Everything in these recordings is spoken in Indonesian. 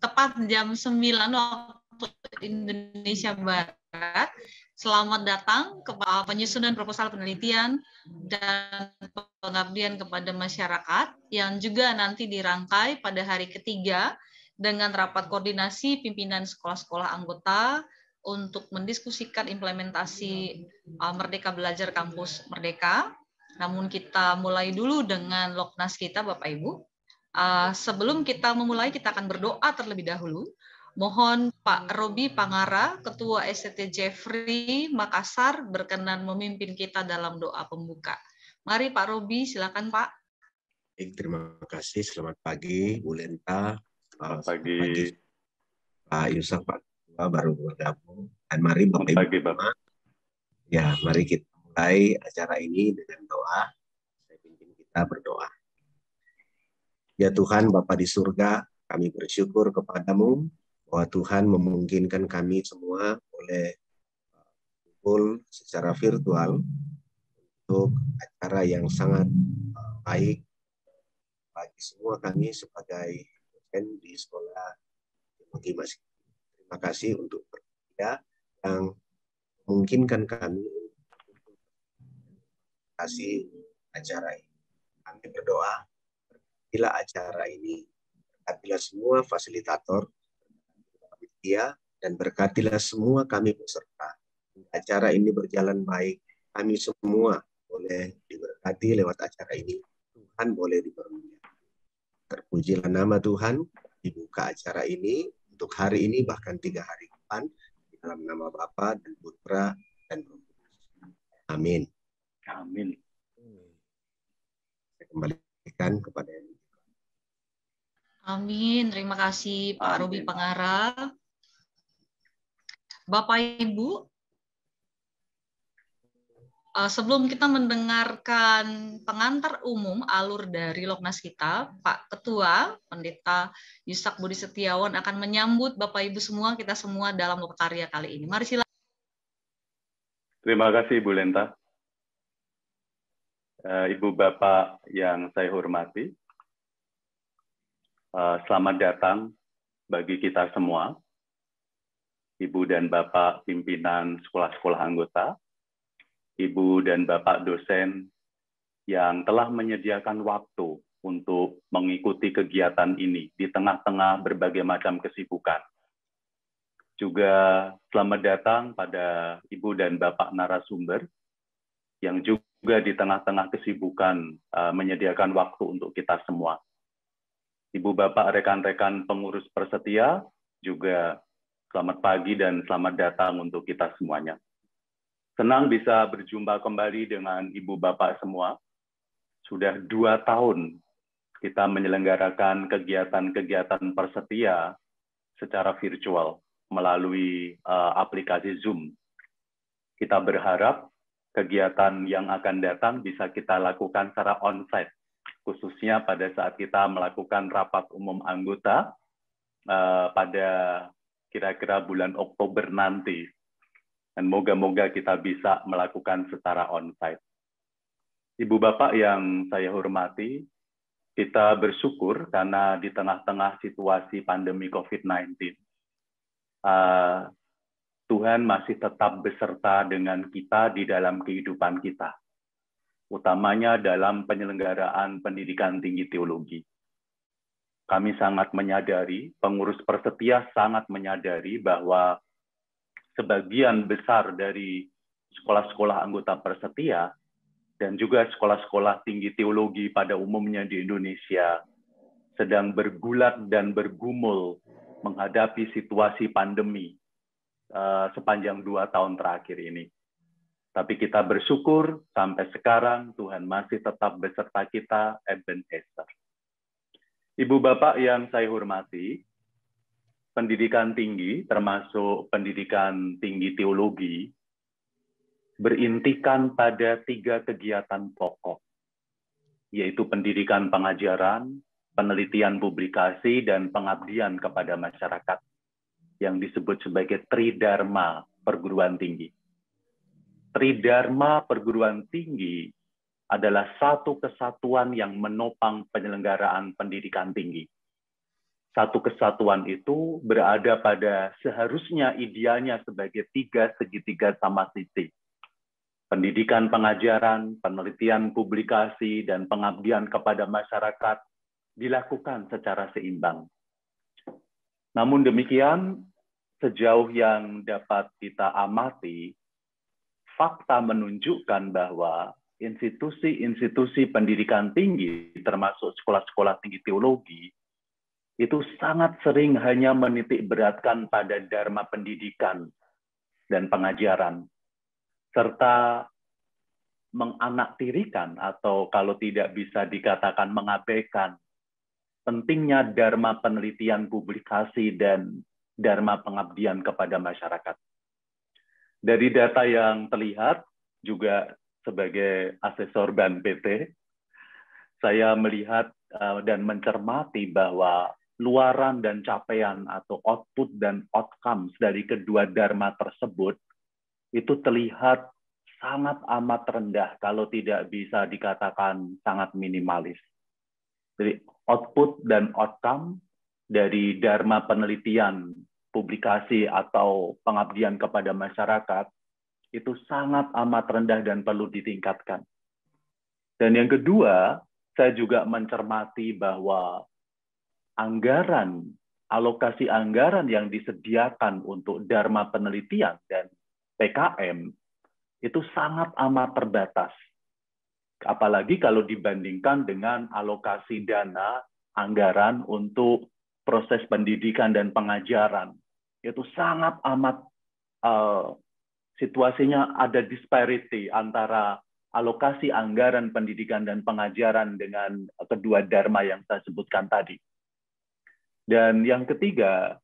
tepat jam 9 waktu Indonesia Barat. Selamat datang ke penyusunan proposal penelitian dan pengabdian kepada masyarakat yang juga nanti dirangkai pada hari ketiga dengan rapat koordinasi pimpinan sekolah-sekolah anggota untuk mendiskusikan implementasi Merdeka Belajar Kampus Merdeka. Namun kita mulai dulu dengan Loknas kita, Bapak Ibu. Sebelum kita memulai, kita akan berdoa terlebih dahulu. Mohon Pak Robi Pangara, Ketua STT Jeffrey Makassar, berkenan memimpin kita dalam doa pembuka. Mari Pak Robi, silakan Pak. Baik, terima kasih. Selamat pagi, Bu Lenta. Selamat pagi. Pak Yusuf, Pak Ketua baru bergabung. Dan mari Bapak Ibu. Pagi, Bapak. Ya, mari kita mulai acara ini dengan doa. Saya pimpin kita berdoa. Ya Tuhan, Bapa di surga, kami bersyukur kepadamu bahwa Tuhan memungkinkan kami semua boleh kumpul secara virtual untuk acara yang sangat baik bagi semua kami sebagai dosen di sekolah teologi masih. Terima kasih untuk bersedia yang memungkinkan kami untuk kasih acara ini. Kami berdoa, bila acara ini, berkatilah semua fasilitator, dan berkatilah semua kami peserta. Acara ini berjalan baik, kami semua boleh diberkati lewat acara ini. Tuhan boleh dipermuliakan. Terpujilah nama Tuhan, dibuka acara ini untuk hari ini bahkan 3 hari depan di dalam nama Bapa dan Putra dan Roh Kudus. Amin. Amin. Saya kembalikan kepada Amin. Terima kasih Pak Robi Pangara. Bapak Ibu, sebelum kita mendengarkan pengantar umum alur dari Loknas kita, Pak Ketua, Pendeta Yusak Budi Setiawan akan menyambut Bapak Ibu semua, kita semua dalam lokakarya kali ini. Mari silakan. Terima kasih, Bu Lenta. Ibu Bapak yang saya hormati, selamat datang bagi kita semua. Ibu dan Bapak pimpinan sekolah-sekolah anggota, Ibu dan Bapak dosen yang telah menyediakan waktu untuk mengikuti kegiatan ini di tengah-tengah berbagai macam kesibukan. Juga selamat datang pada Ibu dan Bapak narasumber yang juga di tengah-tengah kesibukan menyediakan waktu untuk kita semua. Ibu Bapak rekan-rekan pengurus persetia juga selamat pagi dan selamat datang untuk kita semuanya. Senang bisa berjumpa kembali dengan Ibu Bapak semua. Sudah 2 tahun kita menyelenggarakan kegiatan-kegiatan persetia secara virtual melalui aplikasi Zoom. Kita berharap kegiatan yang akan datang bisa kita lakukan secara on-site, khususnya pada saat kita melakukan rapat umum anggota pada kira-kira bulan Oktober nanti. Dan moga-moga kita bisa melakukan secara on-site. Ibu Bapak yang saya hormati, kita bersyukur karena di tengah-tengah situasi pandemi COVID-19, Tuhan masih tetap beserta dengan kita di dalam kehidupan kita, utamanya dalam penyelenggaraan pendidikan tinggi teologi. Kami sangat menyadari, pengurus persetia sangat menyadari bahwa sebagian besar dari sekolah-sekolah anggota persetia dan juga sekolah-sekolah tinggi teologi pada umumnya di Indonesia sedang bergulat dan bergumul menghadapi situasi pandemi sepanjang 2 tahun terakhir ini. Tapi kita bersyukur sampai sekarang Tuhan masih tetap beserta kita, Ebenezer. Ibu Bapak yang saya hormati, pendidikan tinggi, termasuk pendidikan tinggi teologi, berintikan pada 3 kegiatan pokok, yaitu pendidikan pengajaran, penelitian publikasi, dan pengabdian kepada masyarakat, yang disebut sebagai Tridharma perguruan tinggi. Tridharma perguruan tinggi adalah satu kesatuan yang menopang penyelenggaraan pendidikan tinggi. satu kesatuan itu berada pada seharusnya idealnya sebagai tiga segitiga sama sisi. Pendidikan, pengajaran, penelitian, publikasi, dan pengabdian kepada masyarakat dilakukan secara seimbang. Namun demikian, sejauh yang dapat kita amati, fakta menunjukkan bahwa institusi-institusi pendidikan tinggi, termasuk sekolah-sekolah tinggi teologi, itu sangat sering hanya menitik beratkan pada dharma pendidikan dan pengajaran, serta menganaktirikan atau kalau tidak bisa dikatakan mengabaikan pentingnya dharma penelitian, publikasi, dan dharma pengabdian kepada masyarakat. Dari data yang terlihat, juga sebagai asesor BAN PT, saya melihat dan mencermati bahwa luaran dan capaian atau output dan outcomes dari kedua dharma tersebut itu terlihat sangat amat rendah, kalau tidak bisa dikatakan sangat minimalis. Jadi output dan outcome dari dharma penelitian, publikasi, atau pengabdian kepada masyarakat itu sangat amat rendah dan perlu ditingkatkan. Dan yang kedua, saya juga mencermati bahwa alokasi anggaran yang disediakan untuk dharma penelitian dan PKM itu sangat amat terbatas. Apalagi kalau dibandingkan dengan alokasi dana anggaran untuk proses pendidikan dan pengajaran. Itu sangat amat situasinya ada disparity antara alokasi anggaran pendidikan dan pengajaran dengan kedua dharma yang saya sebutkan tadi. Dan yang ketiga,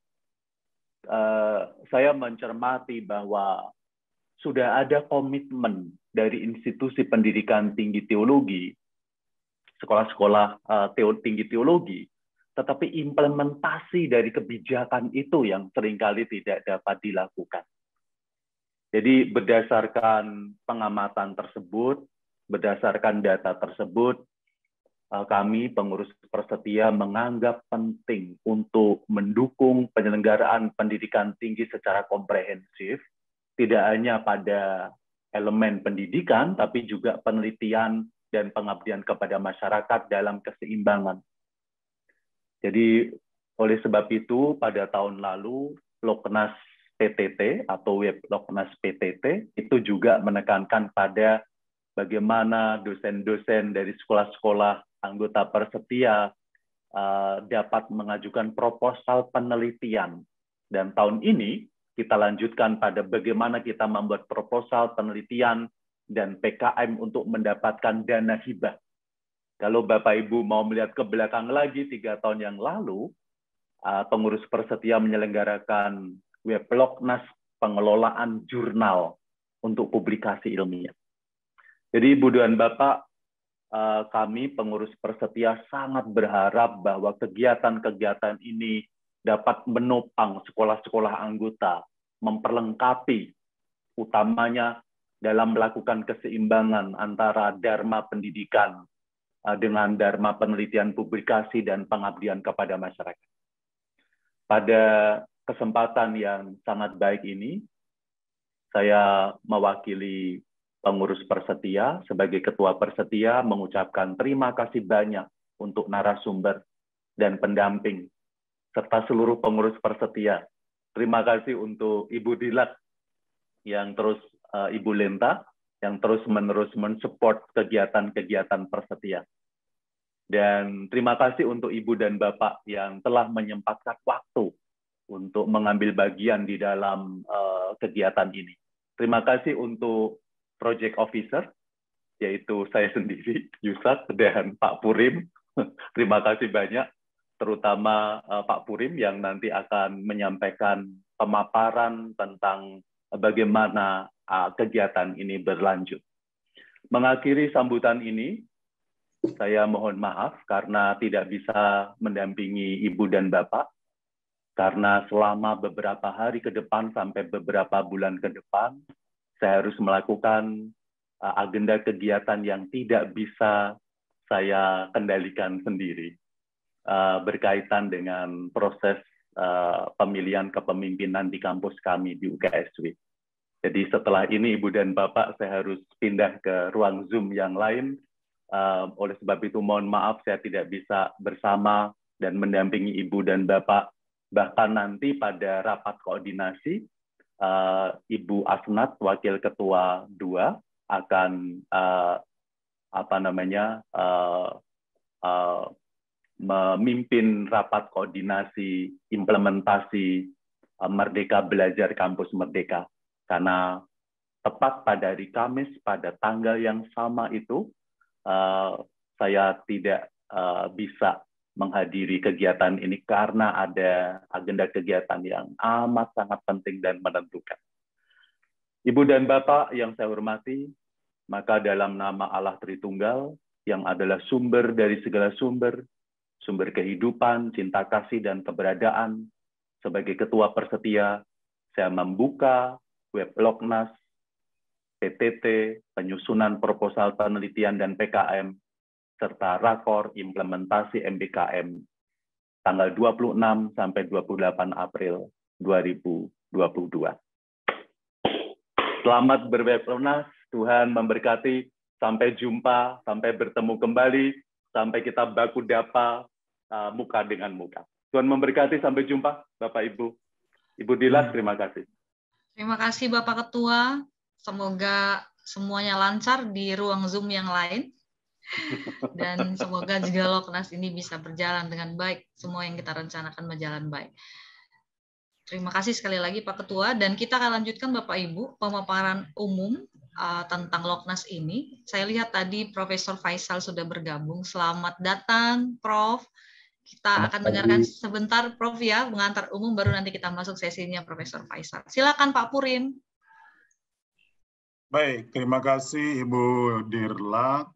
saya mencermati bahwa sudah ada komitmen dari institusi pendidikan tinggi teologi, sekolah-sekolah tinggi teologi, tetapi implementasi dari kebijakan itu yang seringkali tidak dapat dilakukan. Jadi berdasarkan pengamatan tersebut, berdasarkan data tersebut, kami pengurus Persetia menganggap penting untuk mendukung penyelenggaraan pendidikan tinggi secara komprehensif, tidak hanya pada elemen pendidikan, tapi juga penelitian dan pengabdian kepada masyarakat dalam keseimbangan. Jadi oleh sebab itu, pada tahun lalu, Loknas PTT atau Web Loknas PTT itu juga menekankan pada bagaimana dosen-dosen dari sekolah-sekolah anggota Persetia dapat mengajukan proposal penelitian. Dan tahun ini kita lanjutkan pada bagaimana kita membuat proposal penelitian dan PKM untuk mendapatkan dana hibah. Kalau Bapak Ibu mau melihat ke belakang lagi 3 tahun yang lalu, pengurus Persetia menyelenggarakan Web Loknas pengelolaan jurnal untuk publikasi ilmiah. Jadi Ibu dan Bapak, kami pengurus Persetia sangat berharap bahwa kegiatan-kegiatan ini dapat menopang sekolah-sekolah anggota, memperlengkapi utamanya dalam melakukan keseimbangan antara dharma pendidikan dengan dharma penelitian, publikasi, dan pengabdian kepada masyarakat. Pada kesempatan yang sangat baik ini, saya mewakili pengurus Persetia sebagai Ketua Persetia mengucapkan terima kasih banyak untuk narasumber dan pendamping, serta seluruh pengurus Persetia. Terima kasih untuk Ibu Dilat, yang terus Ibu Lenta, yang terus-menerus mensupport kegiatan-kegiatan Persetia. Dan terima kasih untuk Ibu dan Bapak yang telah menyempatkan waktu untuk mengambil bagian di dalam kegiatan ini. Terima kasih untuk Project Officer, yaitu saya sendiri, Yusak, dan Pak Purim. Terima kasih banyak, terutama Pak Purim yang nanti akan menyampaikan pemaparan tentang bagaimana kegiatan ini berlanjut. Mengakhiri sambutan ini, saya mohon maaf karena tidak bisa mendampingi Ibu dan Bapak, karena selama beberapa hari ke depan sampai beberapa bulan ke depan, saya harus melakukan agenda kegiatan yang tidak bisa saya kendalikan sendiri. berkaitan dengan proses pemilihan kepemimpinan di kampus kami di UKSW. Jadi setelah ini Ibu dan Bapak saya harus pindah ke ruang Zoom yang lain. Oleh sebab itu mohon maaf saya tidak bisa bersama dan mendampingi Ibu dan Bapak. Bahkan nanti pada rapat koordinasi, Ibu Asnat, Wakil Ketua 2, akan memimpin rapat koordinasi implementasi Merdeka Belajar Kampus Merdeka. Karena tepat pada hari Kamis, pada tanggal yang sama itu, saya tidak bisa menghadiri kegiatan ini karena ada agenda kegiatan yang amat sangat penting dan menentukan. Ibu dan Bapak yang saya hormati, maka dalam nama Allah Tritunggal, yang adalah sumber dari segala sumber, sumber kehidupan, cinta kasih, dan keberadaan, sebagai Ketua Persetia, saya membuka web Loknas, PTT, penyusunan proposal penelitian dan PKM, serta rakor implementasi MBKM, tanggal 26 sampai 28 April 2022. Selamat berweb Loknas, Tuhan memberkati, sampai jumpa, sampai bertemu kembali, sampai kita baku dapa muka dengan muka. Tuhan memberkati, sampai jumpa Bapak Ibu. Ibu Dilas, terima kasih. Terima kasih Bapak Ketua. Semoga semuanya lancar di ruang Zoom yang lain. Dan semoga juga Loknas ini bisa berjalan dengan baik. Semua yang kita rencanakan berjalan baik. Terima kasih sekali lagi Pak Ketua. Dan kita akan lanjutkan Bapak Ibu pemaparan umum tentang Loknas ini. Saya lihat tadi Profesor Faisal sudah bergabung. Selamat datang Prof. Kita akan dengarkan sebentar Prof ya, pengantar umum, baru nanti kita masuk sesinya Profesor Faisal. Silakan Pak Purin. Baik, terima kasih Ibu Dirla.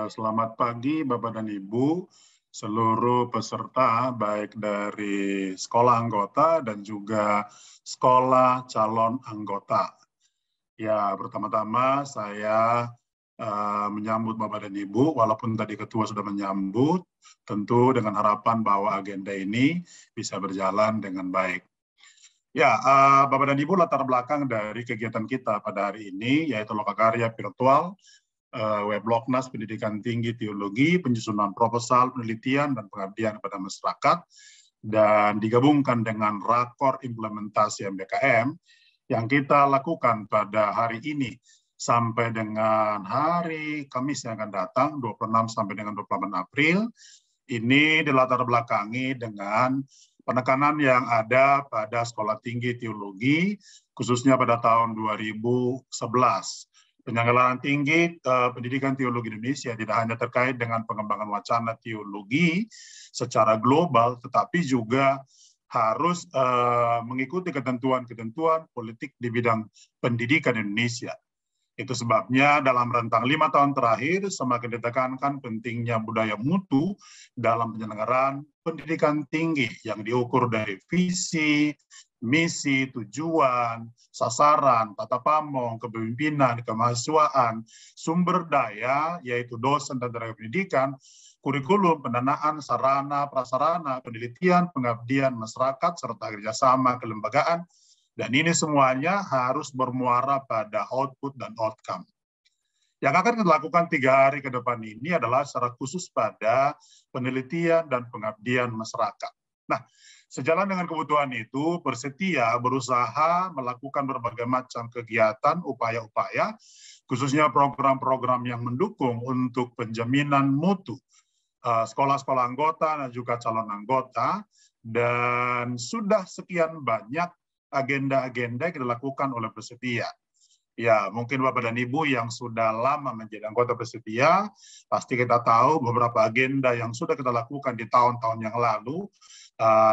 Selamat pagi Bapak dan Ibu, seluruh peserta baik dari sekolah anggota dan juga sekolah calon anggota. Ya, pertama-tama saya menyambut Bapak dan Ibu, walaupun tadi Ketua sudah menyambut, tentu dengan harapan bahwa agenda ini bisa berjalan dengan baik. Ya, Bapak dan Ibu, latar belakang dari kegiatan kita pada hari ini, yaitu lokakarya virtual, web Loknas Pendidikan Tinggi Teologi, penyusunan proposal, penelitian, dan pengabdian kepada masyarakat, dan digabungkan dengan rakor implementasi MBKM, yang kita lakukan pada hari ini, sampai dengan hari Kamis yang akan datang, 26 sampai dengan 28 April, ini dilatar belakangi dengan penekanan yang ada pada Sekolah Tinggi Teologi, khususnya pada tahun 2011. Penyelenggaraan tinggi pendidikan teologi Indonesia tidak hanya terkait dengan pengembangan wacana teologi secara global, tetapi juga harus mengikuti ketentuan-ketentuan politik di bidang pendidikan Indonesia. Itu sebabnya dalam rentang 5 tahun terakhir semakin ditekankan pentingnya budaya mutu dalam penyelenggaraan pendidikan tinggi yang diukur dari visi, misi, tujuan, sasaran, tata pamong, kepemimpinan, kemahasiswaan, sumber daya, yaitu dosen dan tenaga pendidikan, kurikulum, pendanaan, sarana, prasarana, penelitian, pengabdian masyarakat, serta kerjasama kelembagaan. Dan ini semuanya harus bermuara pada output dan outcome. Yang akan kita lakukan 3 hari ke depan ini adalah secara khusus pada penelitian dan pengabdian masyarakat. Nah, sejalan dengan kebutuhan itu, Persetia berusaha melakukan berbagai macam kegiatan, upaya-upaya, khususnya program-program yang mendukung untuk penjaminan mutu sekolah-sekolah anggota dan juga calon anggota, dan sudah sekian banyak agenda-agenda yang dilakukan oleh Persetia. Ya, mungkin Bapak dan Ibu yang sudah lama menjadi anggota Persetia, pasti kita tahu beberapa agenda yang sudah kita lakukan di tahun-tahun yang lalu.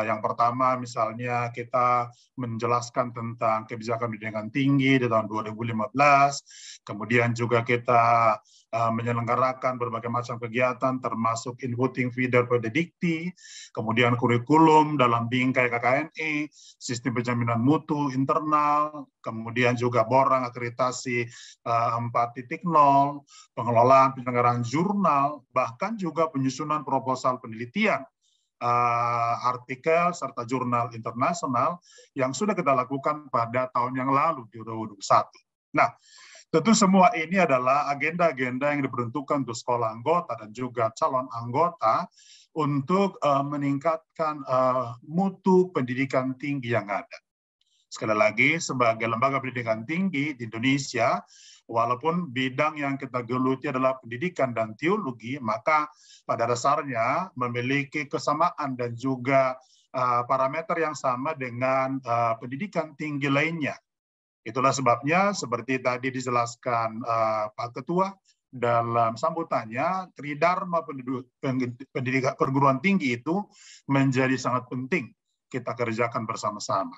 Yang pertama misalnya kita menjelaskan tentang kebijakan pendidikan tinggi di tahun 2015, kemudian juga kita menyelenggarakan berbagai macam kegiatan termasuk inputting feeder pedidikti, kemudian kurikulum dalam bingkai KKNI, sistem penjaminan mutu internal, kemudian juga borang akreditasi 4.0, pengelolaan penyelenggaraan jurnal, bahkan juga penyusunan proposal penelitian artikel serta jurnal internasional yang sudah kita lakukan pada tahun yang lalu di 2021. Nah, tentu semua ini adalah agenda-agenda yang diperuntukkan untuk sekolah anggota dan juga calon anggota untuk meningkatkan mutu pendidikan tinggi yang ada. Sekali lagi, sebagai lembaga pendidikan tinggi di Indonesia, walaupun bidang yang kita geluti adalah pendidikan dan teologi, maka pada dasarnya memiliki kesamaan dan juga parameter yang sama dengan pendidikan tinggi lainnya. Itulah sebabnya, seperti tadi dijelaskan Pak Ketua dalam sambutannya, tridharma pendidikan perguruan tinggi itu menjadi sangat penting kita kerjakan bersama-sama.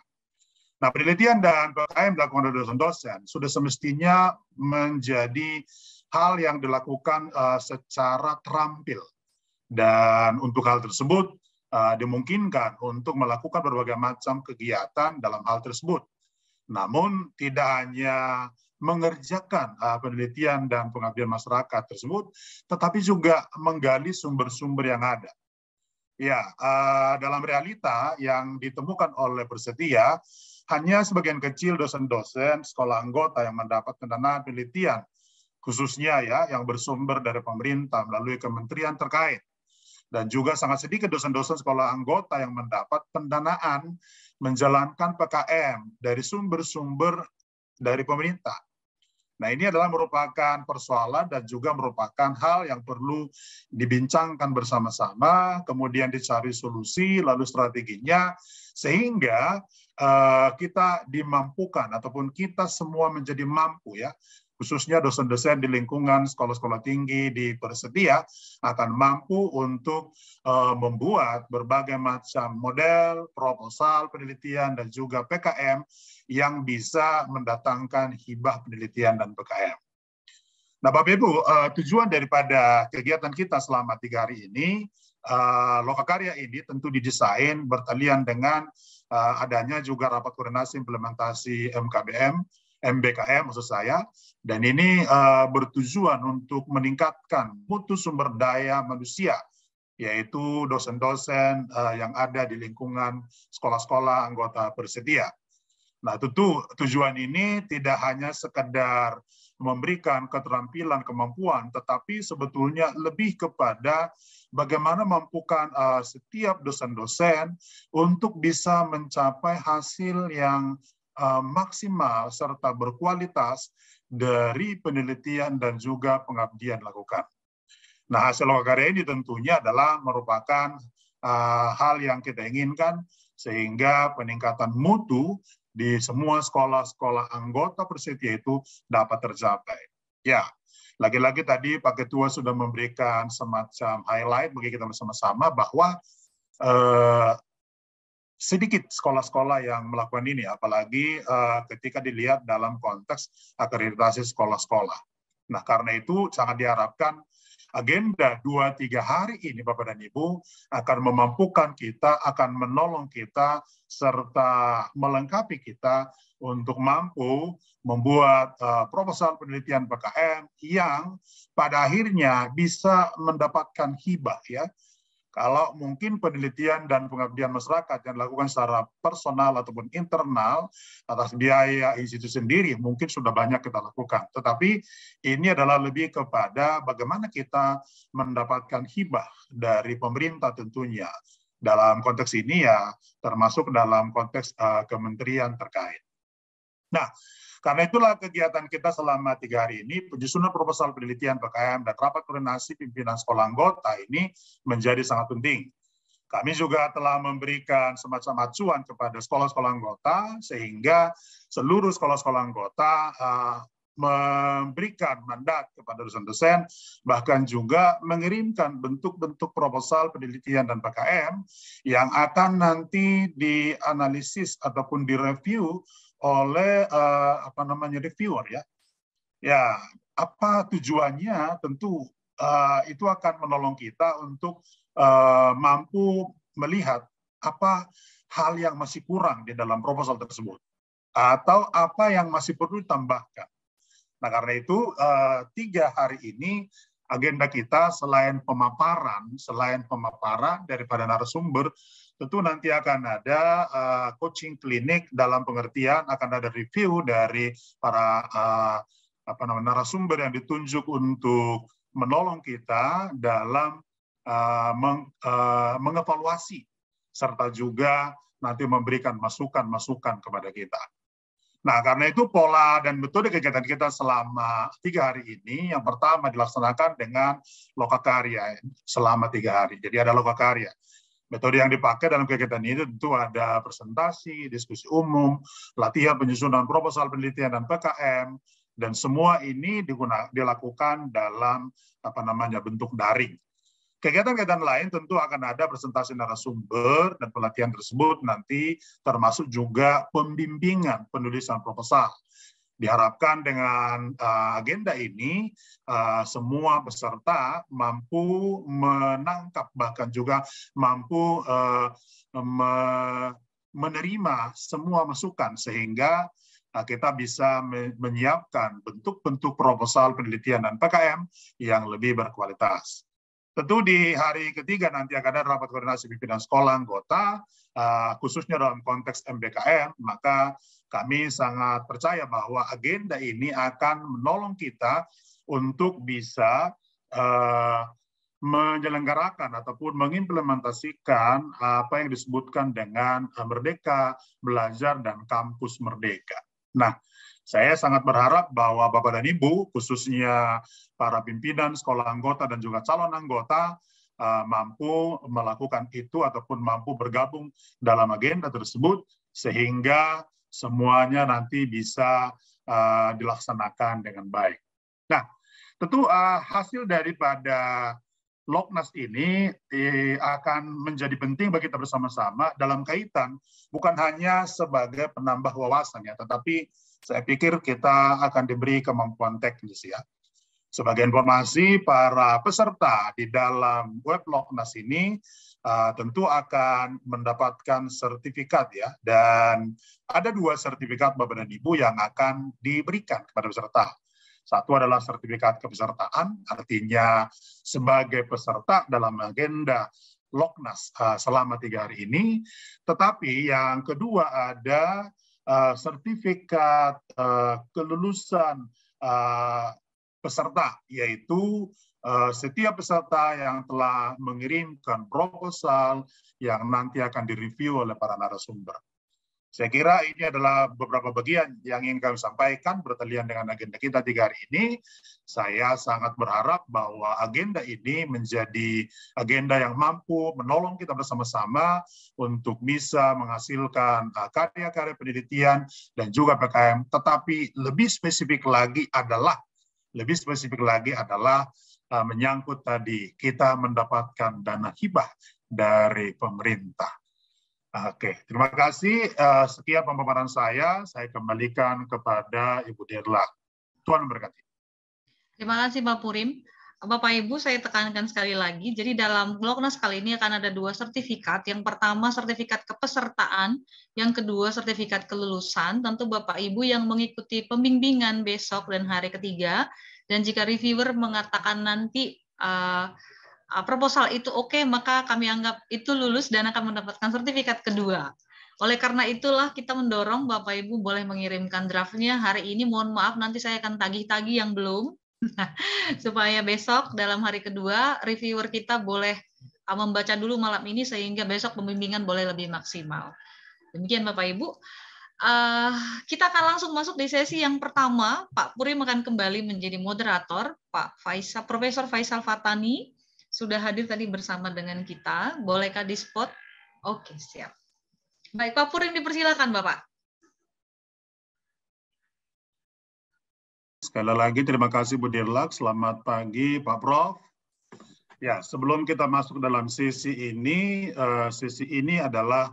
Nah, penelitian dan PKM dilakukan oleh dosen-dosen sudah semestinya menjadi hal yang dilakukan secara terampil. Dan untuk hal tersebut dimungkinkan untuk melakukan berbagai macam kegiatan dalam hal tersebut. Namun tidak hanya mengerjakan penelitian dan pengabdian masyarakat tersebut, tetapi juga menggali sumber-sumber yang ada. Ya, dalam realita yang ditemukan oleh Persetia, hanya sebagian kecil dosen-dosen sekolah anggota yang mendapat pendanaan penelitian, khususnya ya yang bersumber dari pemerintah melalui kementerian terkait. Dan juga sangat sedikit dosen-dosen sekolah anggota yang mendapat pendanaan menjalankan PKM dari sumber-sumber dari pemerintah. Nah, ini adalah merupakan persoalan dan juga merupakan hal yang perlu dibincangkan bersama-sama, kemudian dicari solusi, lalu strateginya, sehingga kita dimampukan ataupun kita semua menjadi mampu ya, khususnya dosen-dosen di lingkungan sekolah-sekolah tinggi di Persetia akan mampu untuk membuat berbagai macam model, proposal, penelitian, dan juga PKM yang bisa mendatangkan hibah penelitian dan PKM. Nah, Bapak Ibu, tujuan daripada kegiatan kita selama 3 hari ini, Lokakarya ini tentu didesain bertalian dengan adanya juga rapat koordinasi implementasi MBKM maksud saya, dan ini bertujuan untuk meningkatkan mutu sumber daya manusia, yaitu dosen-dosen yang ada di lingkungan sekolah-sekolah anggota Persetia. Nah, tentu tujuan ini tidak hanya sekedar memberikan keterampilan, kemampuan, tetapi sebetulnya lebih kepada bagaimana mampukan setiap dosen-dosen untuk bisa mencapai hasil yang maksimal serta berkualitas dari penelitian dan juga pengabdian lakukan. Nah, hasil lokakarya ini tentunya adalah merupakan hal yang kita inginkan sehingga peningkatan mutu di semua sekolah-sekolah anggota Persetia itu dapat tercapai. Ya, lagi-lagi tadi Pak Ketua sudah memberikan semacam highlight bagi kita bersama-sama bahwa sedikit sekolah-sekolah yang melakukan ini, apalagi ketika dilihat dalam konteks akreditasi sekolah-sekolah. Nah, karena itu sangat diharapkan agenda 2-3 hari ini, Bapak dan Ibu, akan memampukan kita, akan menolong kita, serta melengkapi kita untuk mampu membuat proposal penelitian PKM yang pada akhirnya bisa mendapatkan hibah ya. Kalau mungkin penelitian dan pengabdian masyarakat yang dilakukan secara personal ataupun internal atas biaya institusi sendiri mungkin sudah banyak kita lakukan. Tetapi ini adalah lebih kepada bagaimana kita mendapatkan hibah dari pemerintah tentunya. Dalam konteks ini ya termasuk dalam konteks kementerian terkait. Nah, karena itulah kegiatan kita selama 3 hari ini, penyusunan proposal penelitian PKM dan rapat koordinasi pimpinan sekolah anggota ini menjadi sangat penting. Kami juga telah memberikan semacam acuan kepada sekolah-sekolah anggota, sehingga seluruh sekolah-sekolah anggota memberikan mandat kepada dosen-dosen, bahkan juga mengirimkan bentuk-bentuk proposal penelitian dan PKM yang akan nanti dianalisis ataupun direview oleh reviewer ya. Ya, apa tujuannya? Tentu itu akan menolong kita untuk mampu melihat apa hal yang masih kurang di dalam proposal tersebut atau apa yang masih perlu ditambahkan. Nah, karena itu 3 hari ini agenda kita selain pemaparan daripada narasumber, tentu nanti akan ada coaching klinik dalam pengertian akan ada review dari para narasumber yang ditunjuk untuk menolong kita dalam mengevaluasi serta juga nanti memberikan masukan-masukan kepada kita. Nah, karena itu pola dan metode kegiatan kita selama 3 hari ini, yang pertama dilaksanakan dengan lokakarya selama 3 hari. Jadi ada lokakarya. Metode yang dipakai dalam kegiatan ini tentu ada presentasi, diskusi umum, latihan penyusunan proposal penelitian dan PKM, dan semua ini dilakukan dalam bentuk daring. Kegiatan-kegiatan lain tentu akan ada presentasi narasumber dan pelatihan tersebut nanti termasuk juga pembimbingan penulisan proposal. Diharapkan dengan agenda ini semua peserta mampu menangkap bahkan juga mampu menerima semua masukan sehingga kita bisa menyiapkan bentuk-bentuk proposal penelitian dan PKM yang lebih berkualitas. Tentu di hari ketiga nanti akan ada rapat koordinasi pimpinan sekolah anggota, khususnya dalam konteks MBKM, maka kami sangat percaya bahwa agenda ini akan menolong kita untuk bisa menyelenggarakan ataupun mengimplementasikan apa yang disebutkan dengan Merdeka Belajar dan Kampus Merdeka. Nah, saya sangat berharap bahwa Bapak dan Ibu, khususnya para pimpinan, sekolah anggota, dan juga calon anggota, mampu melakukan itu ataupun mampu bergabung dalam agenda tersebut, sehingga semuanya nanti bisa dilaksanakan dengan baik. Nah, tentu hasil daripada Loknas ini akan menjadi penting bagi kita bersama-sama dalam kaitan bukan hanya sebagai penambah wawasan, ya, tetapi saya pikir kita akan diberi kemampuan teknis, ya. Sebagai informasi, para peserta di dalam web Loknas ini tentu akan mendapatkan sertifikat, ya, dan ada 2 sertifikat Bapak dan Ibu yang akan diberikan kepada peserta. Satu adalah sertifikat kepesertaan, artinya sebagai peserta dalam agenda Loknas selama 3 hari ini. Tetapi yang kedua ada sertifikat kelulusan peserta, yaitu setiap peserta yang telah mengirimkan proposal yang nanti akan direview oleh para narasumber. Saya kira ini adalah beberapa bagian yang ingin kami sampaikan bertalian dengan agenda kita 3 hari ini. Saya sangat berharap bahwa agenda ini menjadi agenda yang mampu menolong kita bersama-sama untuk bisa menghasilkan karya-karya penelitian dan juga PKM. Tetapi lebih spesifik lagi adalah menyangkut tadi kita mendapatkan dana hibah dari pemerintah. Oke, terima kasih. Sekian pemaparan saya kembalikan kepada Ibu Dirla. Tuhan memberkati. Terima kasih Pak Purim. Bapak Ibu, saya tekankan sekali lagi, jadi dalam Loknas kali ini akan ada 2 sertifikat. Yang pertama sertifikat kepesertaan, yang kedua sertifikat kelulusan. Tentu Bapak Ibu yang mengikuti pembimbingan besok dan hari ketiga, dan jika reviewer mengatakan nanti proposal itu oke, maka kami anggap itu lulus dan akan mendapatkan sertifikat kedua. Oleh karena itulah kita mendorong Bapak Ibu boleh mengirimkan draftnya hari ini. Mohon maaf nanti saya akan tagih-tagih yang belum, supaya besok dalam hari kedua reviewer kita boleh membaca dulu malam ini sehingga besok pembimbingan boleh lebih maksimal. Demikian Bapak Ibu. Kita akan langsung masuk di sesi yang pertama. Pak Purim akan kembali menjadi moderator. Profesor Faisal Fatani sudah hadir tadi bersama dengan kita. Bolehkah di-spot? Oke, siap. Baik, Pak Purim dipersilakan, Bapak. Sekali lagi terima kasih Bu Dirlak. Selamat pagi Pak Prof. Ya, sebelum kita masuk dalam sesi ini adalah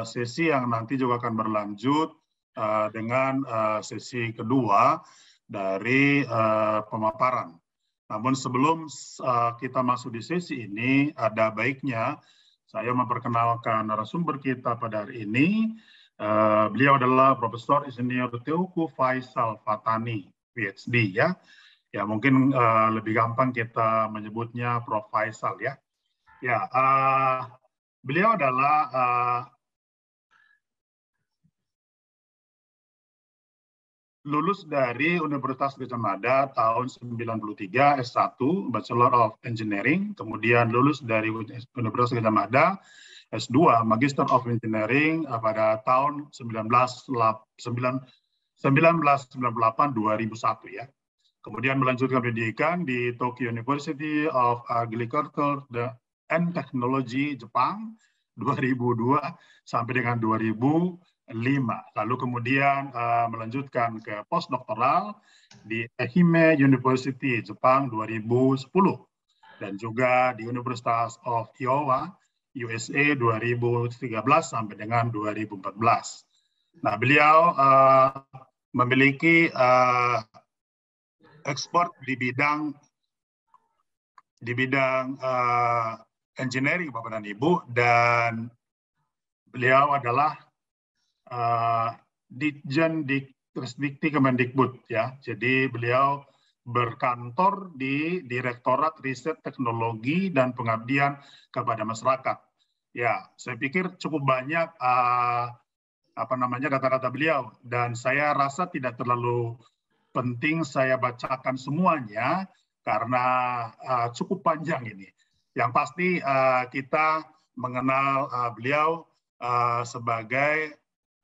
sesi yang nanti juga akan berlanjut dengan sesi kedua dari pemaparan. Namun sebelum kita masuk di sesi ini, ada baiknya saya memperkenalkan narasumber kita pada hari ini. Beliau adalah Profesor Insinyur Teuku Faisal Fatani, PhD, ya. Ya, mungkin lebih gampang kita menyebutnya Prof. Faisal ya. Ya, beliau adalah lulus dari Universitas Gadjah Mada tahun 93 S1 Bachelor of Engineering, kemudian lulus dari Universitas Gadjah Mada S2 Magister of Engineering pada tahun 1998-2001 ya. Kemudian melanjutkan pendidikan di Tokyo University of Agriculture and Technology Jepang 2002 sampai dengan 2005. Lalu kemudian melanjutkan ke postdoktoral di Ehime University Jepang 2010 dan juga di Universitas of Iowa USA 2013 sampai dengan 2014. Nah, beliau memiliki ekspor di bidang engineering, Bapak dan Ibu, dan beliau adalah Ditjen Trisdikti Kemendikbud ya. Jadi beliau berkantor di Direktorat Riset Teknologi dan Pengabdian kepada Masyarakat. Ya, saya pikir cukup banyak kata-kata beliau, dan saya rasa tidak terlalu penting saya bacakan semuanya karena cukup panjang ini. Yang pasti kita mengenal beliau sebagai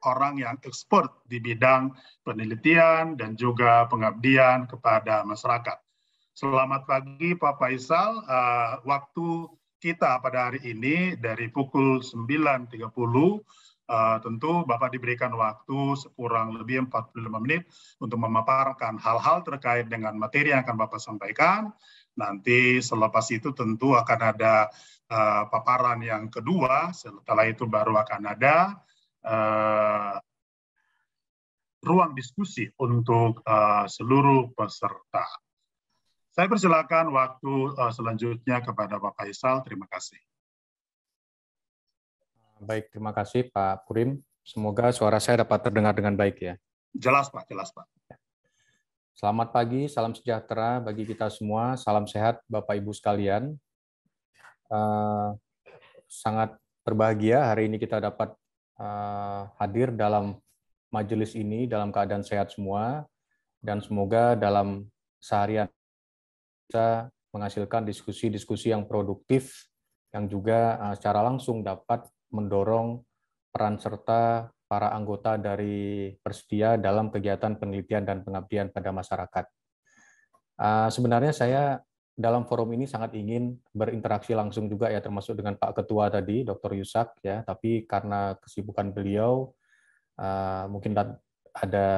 orang yang ekspert di bidang penelitian dan juga pengabdian kepada masyarakat. Selamat pagi Pak Faisal. Waktu kita pada hari ini dari pukul 9.30. Tentu Bapak diberikan waktu kurang lebih 45 menit untuk memaparkan hal-hal terkait dengan materi yang akan Bapak sampaikan. Nanti selepas itu tentu akan ada paparan yang kedua, setelah itu baru akan ada ruang diskusi untuk seluruh peserta. Saya persilakan waktu selanjutnya kepada Pak Faisal. Terima kasih. Baik, terima kasih Pak Purim. Semoga suara saya dapat terdengar dengan baik ya. Jelas Pak, jelas Pak. Selamat pagi, salam sejahtera bagi kita semua. Salam sehat Bapak Ibu sekalian. Sangat berbahagia hari ini kita dapat hadir dalam majelis ini dalam keadaan sehat semua. Dan semoga dalam seharian kita menghasilkan diskusi-diskusi yang produktif yang juga secara langsung dapat mendorong peran serta para anggota dari Persdia dalam kegiatan penelitian dan pengabdian pada masyarakat. Sebenarnya saya dalam forum ini sangat ingin berinteraksi langsung juga ya, termasuk dengan Pak Ketua tadi, Dr. Yusak ya, tapi karena kesibukan beliau, mungkin ada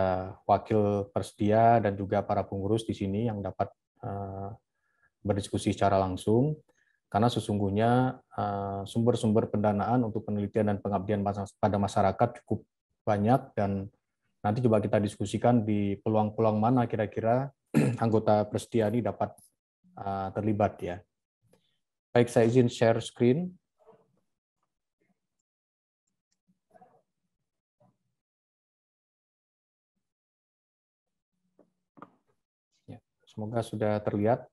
wakil Persdia dan juga para pengurus di sini yang dapat berdiskusi secara langsung. Karena sesungguhnya sumber-sumber pendanaan untuk penelitian dan pengabdian pada masyarakat cukup banyak, dan nanti coba kita diskusikan di peluang-peluang mana kira-kira anggota Persdia ini dapat terlibat ya. Baik, saya izin share screen. Ya, semoga sudah terlihat.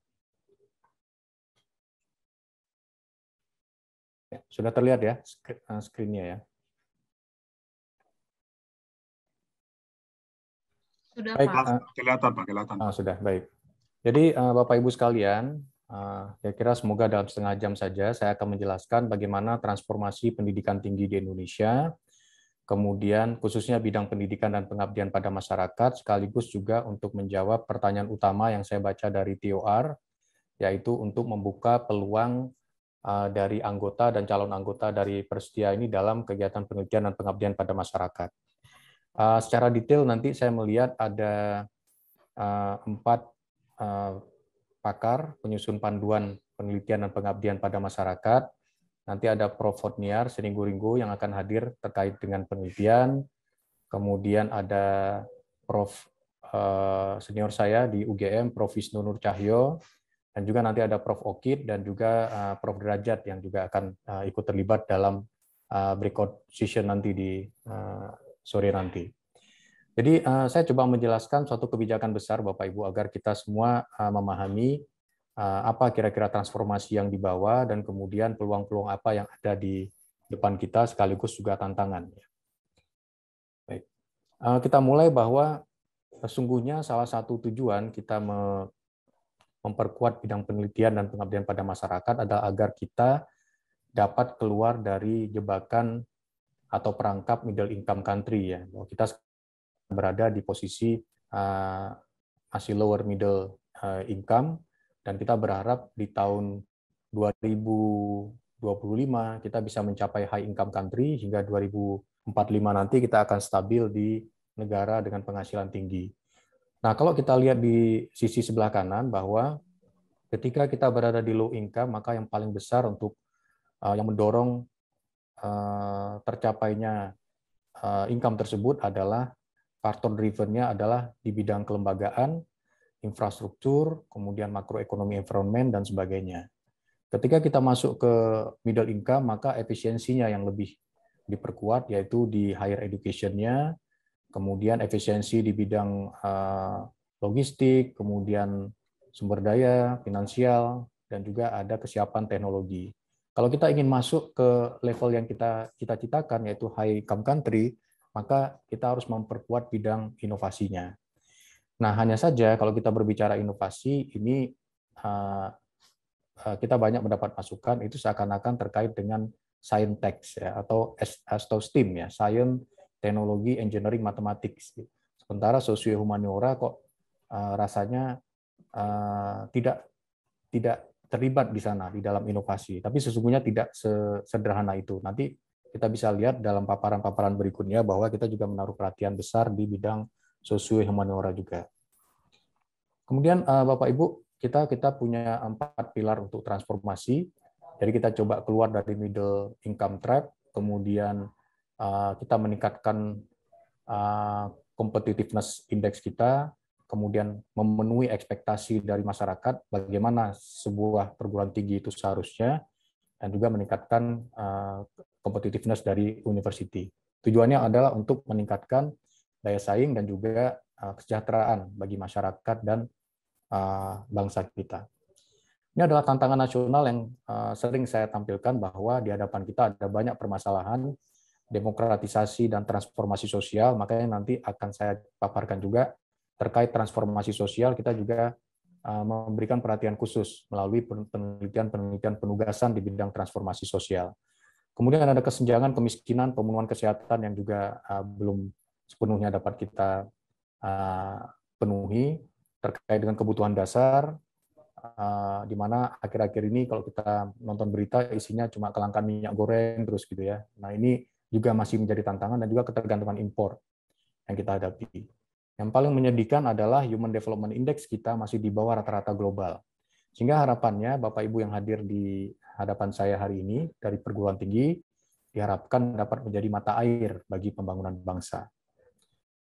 Ya, sudah terlihat ya screen-nya ya. Sudah baik, Pak. Kelihatan Pak, kelihatan. Sudah, baik. Jadi Bapak Ibu sekalian, saya kira semoga dalam setengah jam saja saya akan menjelaskan bagaimana transformasi pendidikan tinggi di Indonesia, kemudian khususnya bidang pendidikan dan pengabdian pada masyarakat, sekaligus juga untuk menjawab pertanyaan utama yang saya baca dari TOR, yaitu untuk membuka peluang dari anggota dan calon anggota dari Persdia ini dalam kegiatan penelitian dan pengabdian pada masyarakat. Secara detail nanti saya melihat ada 4 pakar penyusun panduan penelitian dan pengabdian pada masyarakat. Nanti ada Prof. Hotniar Seninggo-Ringgo yang akan hadir terkait dengan penelitian. Kemudian ada Prof. Senior saya di UGM, Prof. Wisnu Nur Cahyo. Dan juga nanti ada Prof. Okid dan juga Prof. Derajat yang juga akan ikut terlibat dalam breakout session nanti di sore nanti. Jadi saya coba menjelaskan suatu kebijakan besar Bapak Ibu agar kita semua memahami apa kira-kira transformasi yang dibawa dan kemudian peluang-peluang apa yang ada di depan kita sekaligus juga tantangan. Baik. Kita mulai bahwa sesungguhnya salah satu tujuan kita memperkuat bidang penelitian dan pengabdian pada masyarakat adalah agar kita dapat keluar dari jebakan atau perangkap middle income country ya. Bahwa kita berada di posisi masih lower middle income dan kita berharap di tahun 2025 kita bisa mencapai high income country hingga 2045 nanti kita akan stabil di negara dengan penghasilan tinggi. Nah, kalau kita lihat di sisi sebelah kanan bahwa ketika kita berada di low income maka yang paling besar untuk yang mendorong tercapainya income tersebut adalah faktor driven-nya adalah di bidang kelembagaan, infrastruktur, kemudian makroekonomi environment, dan sebagainya. Ketika kita masuk ke middle income, maka efisiensinya yang lebih diperkuat, yaitu di higher education-nya, kemudian efisiensi di bidang logistik, kemudian sumber daya, finansial, dan juga ada kesiapan teknologi. Kalau kita ingin masuk ke level yang kita cita-citakan, yaitu high income country, maka kita harus memperkuat bidang inovasinya. Nah, hanya saja kalau kita berbicara inovasi, ini kita banyak mendapat masukan, itu seakan-akan terkait dengan science tech ya, atau STEM ya, science, teknologi, engineering, mathematics. Sementara sosio-humaniora kok rasanya tidak terlibat di sana, di dalam inovasi. Tapi sesungguhnya tidak sesederhana itu. Nanti kita bisa lihat dalam paparan-paparan berikutnya bahwa kita juga menaruh perhatian besar di bidang sosio-humaniora juga. Kemudian Bapak Ibu, kita punya 4 pilar untuk transformasi. Jadi kita coba keluar dari middle income trap, kemudian kita meningkatkan competitiveness index kita, kemudian memenuhi ekspektasi dari masyarakat bagaimana sebuah perguruan tinggi itu seharusnya, dan juga meningkatkan competitiveness dari university. Tujuannya adalah untuk meningkatkan daya saing dan juga kesejahteraan bagi masyarakat dan bangsa kita. Ini adalah tantangan nasional yang sering saya tampilkan bahwa di hadapan kita ada banyak permasalahan, demokratisasi dan transformasi sosial, makanya nanti akan saya paparkan juga terkait transformasi sosial, kita juga memberikan perhatian khusus melalui penelitian penugasan di bidang transformasi sosial. Kemudian ada kesenjangan, kemiskinan, pemenuhan kesehatan yang juga belum sepenuhnya dapat kita penuhi terkait dengan kebutuhan dasar, di mana akhir-akhir ini kalau kita nonton berita isinya cuma kelangkaan minyak goreng terus gitu ya. Nah, ini juga masih menjadi tantangan dan juga ketergantungan impor yang kita hadapi. Yang paling menyedihkan adalah Human Development Index kita masih di bawah rata-rata global. Sehingga harapannya Bapak Ibu yang hadir di hadapan saya hari ini dari perguruan tinggi diharapkan dapat menjadi mata air bagi pembangunan bangsa.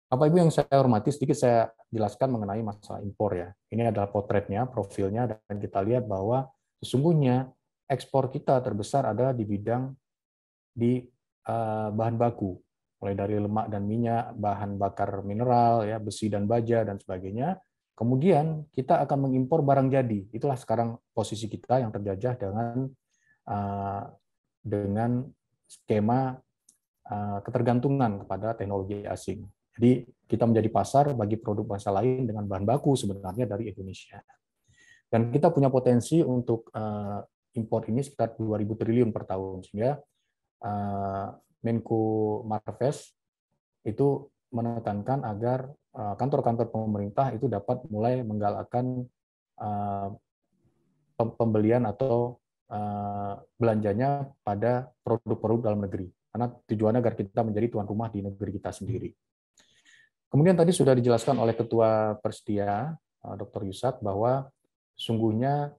Bapak Ibu yang saya hormati, sedikit saya jelaskan mengenai masalah impor ya. Ini adalah potretnya, profilnya, dan kita lihat bahwa sesungguhnya ekspor kita terbesar adalah di bidang bahan baku, mulai dari lemak dan minyak, bahan bakar mineral, ya, besi dan baja, dan sebagainya. Kemudian kita akan mengimpor barang jadi. Itulah sekarang posisi kita yang terjajah dengan skema ketergantungan kepada teknologi asing. Jadi kita menjadi pasar bagi produk bangsa lain dengan bahan baku sebenarnya dari Indonesia. Dan kita punya potensi untuk impor ini sekitar 2.000 triliun per tahun, sehingga Menko Marves itu menekankan agar kantor-kantor pemerintah itu dapat mulai menggalakkan pembelian atau belanjanya pada produk-produk dalam negeri, karena tujuannya agar kita menjadi tuan rumah di negeri kita sendiri. Kemudian tadi sudah dijelaskan oleh Ketua Persdia, Dr. Yusat, bahwa sungguhnya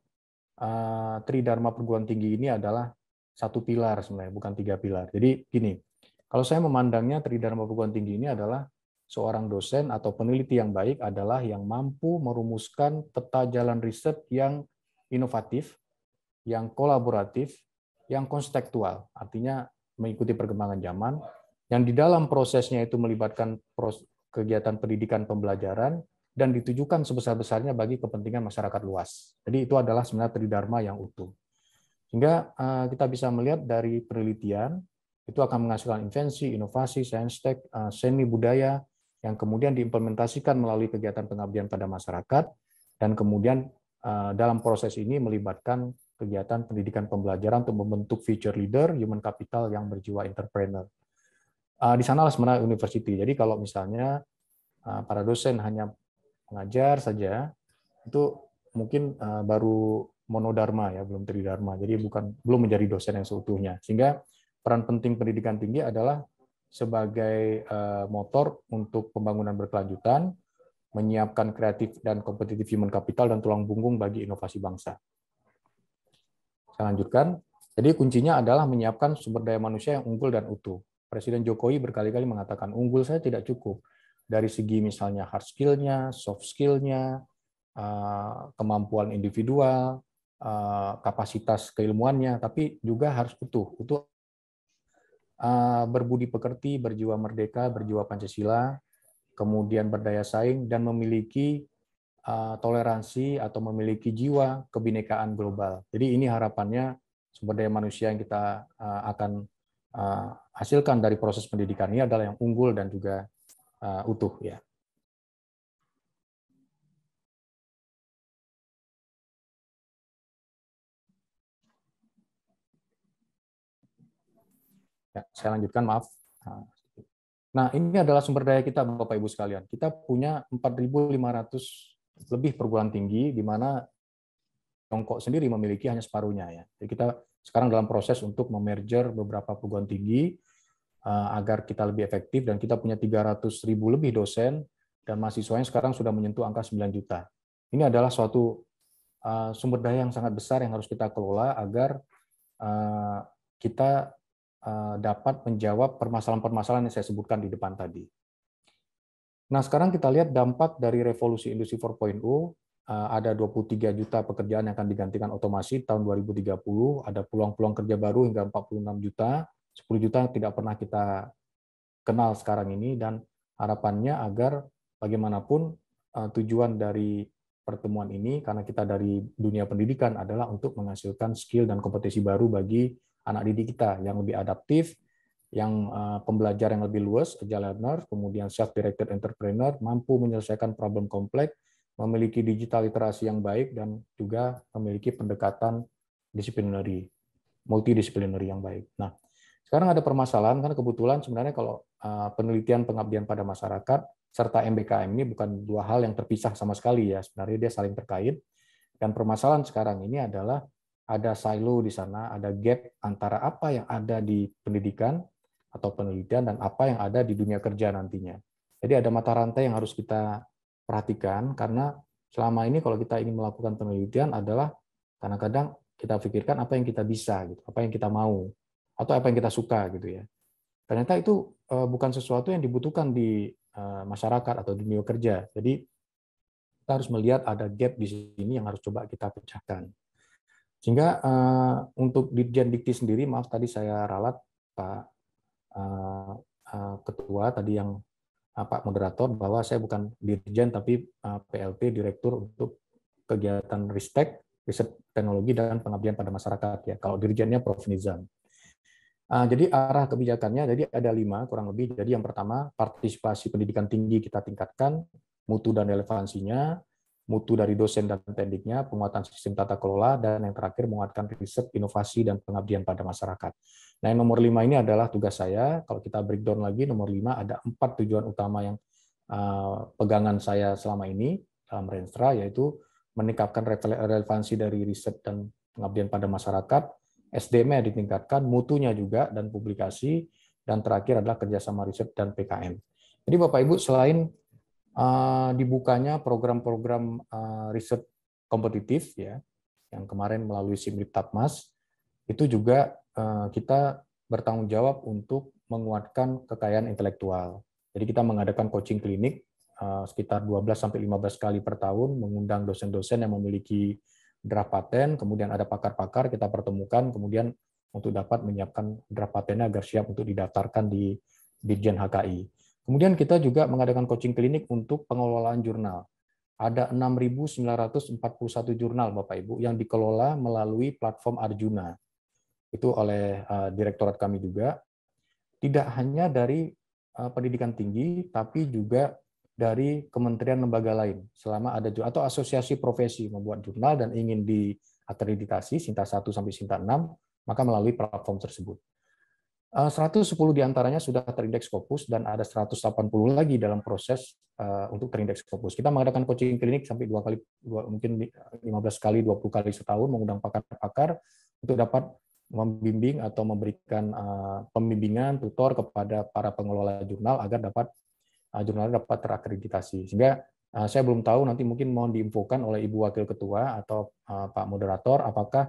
Tridharma perguruan tinggi ini adalah satu pilar sebenarnya, bukan 3 pilar. Jadi gini, kalau saya memandangnya Tridharma perguruan tinggi ini adalah seorang dosen atau peneliti yang baik adalah yang mampu merumuskan peta jalan riset yang inovatif, yang kolaboratif, yang konstekstual, artinya mengikuti perkembangan zaman, yang di dalam prosesnya itu melibatkan kegiatan pendidikan pembelajaran dan ditujukan sebesar-besarnya bagi kepentingan masyarakat luas. Jadi itu adalah sebenarnya tridharma yang utuh. Sehingga kita bisa melihat dari penelitian, itu akan menghasilkan invensi, inovasi, saintek, seni budaya, yang kemudian diimplementasikan melalui kegiatan pengabdian pada masyarakat, dan kemudian dalam proses ini melibatkan kegiatan pendidikan pembelajaran untuk membentuk future leader, human capital yang berjiwa entrepreneur. Di sanalah sebenarnya university. Jadi kalau misalnya para dosen hanya mengajar saja, itu mungkin baru monodharma ya, belum tridharma. Jadi belum menjadi dosen yang seutuhnya. Sehingga peran penting pendidikan tinggi adalah sebagai motor untuk pembangunan berkelanjutan, menyiapkan kreatif dan kompetitif human capital dan tulang punggung bagi inovasi bangsa. Saya lanjutkan. Jadi kuncinya adalah menyiapkan sumber daya manusia yang unggul dan utuh. Presiden Jokowi berkali-kali mengatakan unggul saya tidak cukup. Dari segi misalnya hard skill-nya, soft skill-nya, kemampuan individual, kapasitas keilmuannya, tapi juga harus utuh. Berbudi pekerti, berjiwa merdeka, berjiwa Pancasila, kemudian berdaya saing, dan memiliki toleransi atau memiliki jiwa kebinekaan global. Jadi ini harapannya sumber daya manusia yang kita akan hasilkan dari proses pendidikan ini adalah yang unggul dan juga utuh ya. Ya, saya lanjutkan, maaf. Nah, ini adalah sumber daya kita, Bapak Ibu sekalian. Kita punya 4.500 lebih perguruan tinggi, di mana Tiongkok sendiri memiliki hanya separuhnya ya. Jadi kita sekarang dalam proses untuk memerger beberapa perguruan tinggi agar kita lebih efektif, dan kita punya 300.000 lebih dosen dan mahasiswanya sekarang sudah menyentuh angka 9 juta. Ini adalah suatu sumber daya yang sangat besar yang harus kita kelola agar kita dapat menjawab permasalahan-permasalahan yang saya sebutkan di depan tadi. Nah, sekarang kita lihat dampak dari revolusi industri 4.0. Ada 23 juta pekerjaan yang akan digantikan otomasi tahun 2030, ada peluang-peluang kerja baru hingga 46 juta, 10 juta yang tidak pernah kita kenal sekarang ini, dan harapannya agar bagaimanapun tujuan dari pertemuan ini, karena kita dari dunia pendidikan, adalah untuk menghasilkan skill dan kompetensi baru bagi anak didik kita yang lebih adaptif, yang pembelajar yang lebih luas, agile learner, kemudian self-directed entrepreneur, mampu menyelesaikan problem kompleks, memiliki digital literasi yang baik, dan juga memiliki pendekatan disciplinary, multidisciplinary yang baik. Nah, sekarang ada permasalahan, karena kebetulan sebenarnya kalau penelitian pengabdian pada masyarakat serta MBKM ini bukan dua hal yang terpisah sama sekali ya, sebenarnya dia saling terkait. Dan permasalahan sekarang ini adalah ada silo di sana, ada gap antara apa yang ada di pendidikan atau penelitian dan apa yang ada di dunia kerja nantinya. Jadi ada mata rantai yang harus kita perhatikan, karena selama ini kalau kita ingin melakukan penelitian adalah kadang-kadang kita pikirkan apa yang kita bisa, gitu, apa yang kita mau, atau apa yang kita suka gitu ya. Ternyata itu bukan sesuatu yang dibutuhkan di masyarakat atau dunia kerja. Jadi kita harus melihat ada gap di sini yang harus coba kita pecahkan. Sehingga untuk Dirjen Dikti sendiri, maaf tadi saya ralat Pak Ketua tadi yang Pak Moderator, bahwa saya bukan Dirjen tapi PLT, Direktur untuk Kegiatan Ristek, Riset Teknologi dan Pengabdian pada Masyarakat ya. Kalau Dirjennya Prof. Nizam. Jadi arah kebijakannya, jadi ada 5 kurang lebih. Jadi yang pertama, partisipasi pendidikan tinggi kita tingkatkan, mutu dan relevansinya, mutu dari dosen dan pendidiknya, penguatan sistem tata kelola, dan yang terakhir menguatkan riset, inovasi, dan pengabdian pada masyarakat. Nah, yang nomor 5 ini adalah tugas saya. Kalau kita breakdown lagi, nomor 5 ada 4 tujuan utama yang pegangan saya selama ini dalam Renstra, yaitu meningkatkan relevansi dari riset dan pengabdian pada masyarakat, SDM-nya ditingkatkan, mutunya juga, dan publikasi, dan terakhir adalah kerjasama riset dan PKM. Jadi Bapak-Ibu, selain dibukanya program-program riset kompetitif ya, yang kemarin melalui Simrip Tatmas, itu juga kita bertanggung jawab untuk menguatkan kekayaan intelektual. Jadi kita mengadakan coaching klinik sekitar 12-15 kali per tahun, mengundang dosen-dosen yang memiliki draft paten, kemudian ada pakar-pakar, kita pertemukan, kemudian untuk dapat menyiapkan draft patennya agar siap untuk didaftarkan di Dirjen HKI. Kemudian kita juga mengadakan coaching klinik untuk pengelolaan jurnal. Ada 6.941 jurnal Bapak Ibu yang dikelola melalui platform Arjuna. Itu oleh direktorat kami juga. Tidak hanya dari pendidikan tinggi, tapi juga dari kementerian lembaga lain. Selama ada atau asosiasi profesi membuat jurnal dan ingin diakreditasi Sinta 1 sampai Sinta 6, maka melalui platform tersebut. 110 diantaranya sudah terindeks Scopus dan ada 180 lagi dalam proses untuk terindeks Scopus. Kita mengadakan coaching klinik sampai mungkin 15 kali, 20 kali setahun, mengundang pakar-pakar untuk dapat membimbing atau memberikan pembimbingan, tutor kepada para pengelola jurnal agar jurnalnya dapat terakreditasi. Sehingga saya belum tahu, nanti mungkin mohon diinfokan oleh Ibu Wakil Ketua atau Pak Moderator, apakah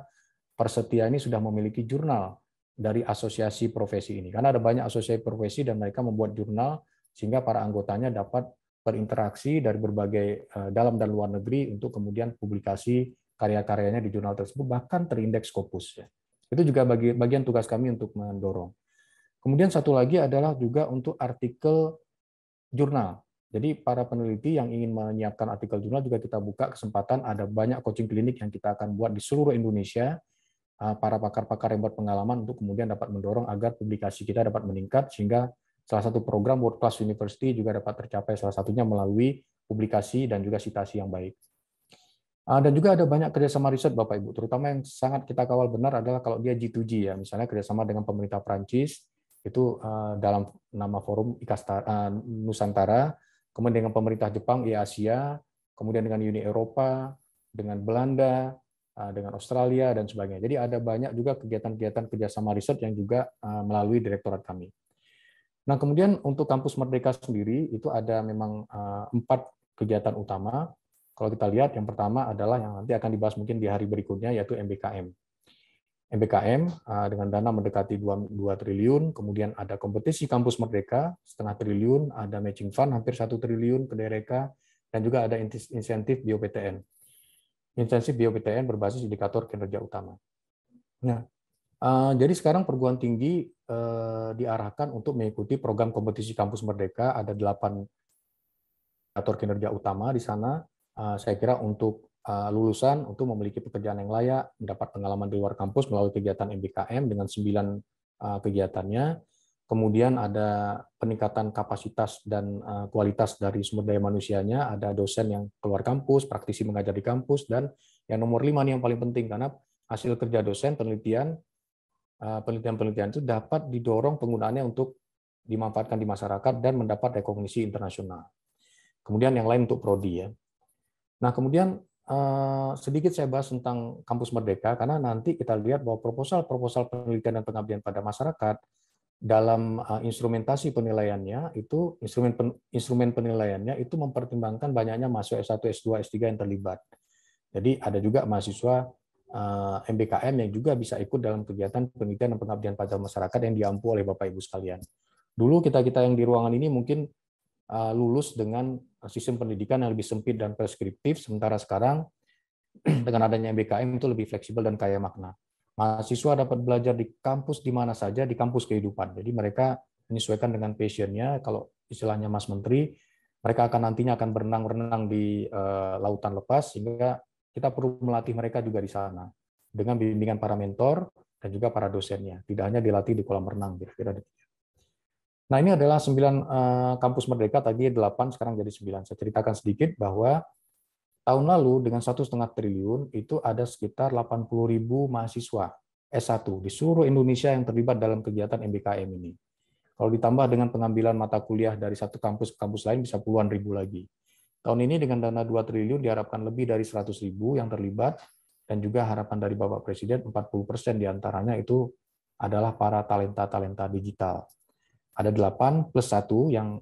Persetia ini sudah memiliki jurnal dari asosiasi profesi ini. Karena ada banyak asosiasi profesi dan mereka membuat jurnal sehingga para anggotanya dapat berinteraksi dari berbagai dalam dan luar negeri untuk kemudian publikasi karya-karyanya di jurnal tersebut, bahkan terindeks Scopus. Itu juga bagian tugas kami untuk mendorong. Kemudian satu lagi adalah juga untuk artikel jurnal. Jadi para peneliti yang ingin menyiapkan artikel jurnal juga kita buka kesempatan, ada banyak coaching klinik yang kita akan buat di seluruh Indonesia, para pakar-pakar yang berpengalaman untuk kemudian dapat mendorong agar publikasi kita dapat meningkat, sehingga salah satu program World Class University juga dapat tercapai, salah satunya melalui publikasi dan juga citasi yang baik. Dan juga ada banyak kerjasama riset Bapak Ibu, terutama yang sangat kita kawal benar adalah kalau dia G2G ya, misalnya kerjasama dengan pemerintah Prancis, itu dalam nama forum Nusantara, kemudian dengan pemerintah Jepang, Asia, kemudian dengan Uni Eropa, dengan Belanda, dengan Australia, dan sebagainya. Jadi ada banyak juga kegiatan-kegiatan kerjasama riset yang juga melalui direktorat kami. Nah, kemudian untuk Kampus Merdeka sendiri, itu ada memang 4 kegiatan utama. Kalau kita lihat, yang pertama adalah yang nanti akan dibahas mungkin di hari berikutnya, yaitu MBKM. MBKM dengan dana mendekati 2 triliun, kemudian ada kompetisi Kampus Merdeka, 0,5 triliun, ada matching fund hampir 1 triliun ke Dereka, dan juga ada insentif BioPTN. Insentif BioPTN berbasis indikator kinerja utama. Nah, jadi sekarang perguruan tinggi diarahkan untuk mengikuti program kompetisi Kampus Merdeka, ada 8 indikator kinerja utama di sana. Saya kira untuk lulusan untuk memiliki pekerjaan yang layak, mendapat pengalaman di luar kampus melalui kegiatan MBKM dengan 9 kegiatannya. Kemudian ada peningkatan kapasitas dan kualitas dari sumber daya manusianya, ada dosen yang keluar kampus, praktisi mengajar di kampus, dan yang nomor 5 ini yang paling penting, karena hasil kerja dosen, penelitian itu dapat didorong penggunaannya untuk dimanfaatkan di masyarakat dan mendapat rekognisi internasional. Kemudian yang lain untuk prodi ya. Nah, kemudian sedikit saya bahas tentang Kampus Merdeka, karena nanti kita lihat bahwa proposal penelitian dan pengabdian pada masyarakat dalam instrumentasi penilaiannya itu instrumen penilaiannya itu mempertimbangkan banyaknya mahasiswa S1, S2, S3 yang terlibat. Jadi ada juga mahasiswa MBKM yang juga bisa ikut dalam kegiatan penelitian dan pengabdian pada masyarakat yang diampu oleh Bapak Ibu sekalian. Dulu kita yang di ruangan ini mungkin lulus dengan sistem pendidikan yang lebih sempit dan preskriptif, sementara sekarang dengan adanya MBKM itu lebih fleksibel dan kaya makna. Mahasiswa dapat belajar di kampus di mana saja, di kampus kehidupan. Jadi mereka menyesuaikan dengan passion-nya. Kalau istilahnya Mas Menteri, mereka nantinya akan berenang-renang di lautan lepas, sehingga kita perlu melatih mereka juga di sana dengan bimbingan para mentor dan juga para dosennya. Tidak hanya dilatih di kolam renang, kira-kira. Nah, ini adalah 9 kampus Merdeka, tadi 8, sekarang jadi 9. Saya ceritakan sedikit bahwa tahun lalu dengan 1,5 triliun itu ada sekitar 80.000 mahasiswa S1 di seluruh Indonesia yang terlibat dalam kegiatan MBKM ini. Kalau ditambah dengan pengambilan mata kuliah dari satu kampus ke kampus lain bisa puluhan ribu lagi. Tahun ini dengan dana 2 triliun diharapkan lebih dari 100.000 yang terlibat, dan juga harapan dari Bapak Presiden 40% diantaranya itu adalah para talenta digital. Ada 8 plus 1 yang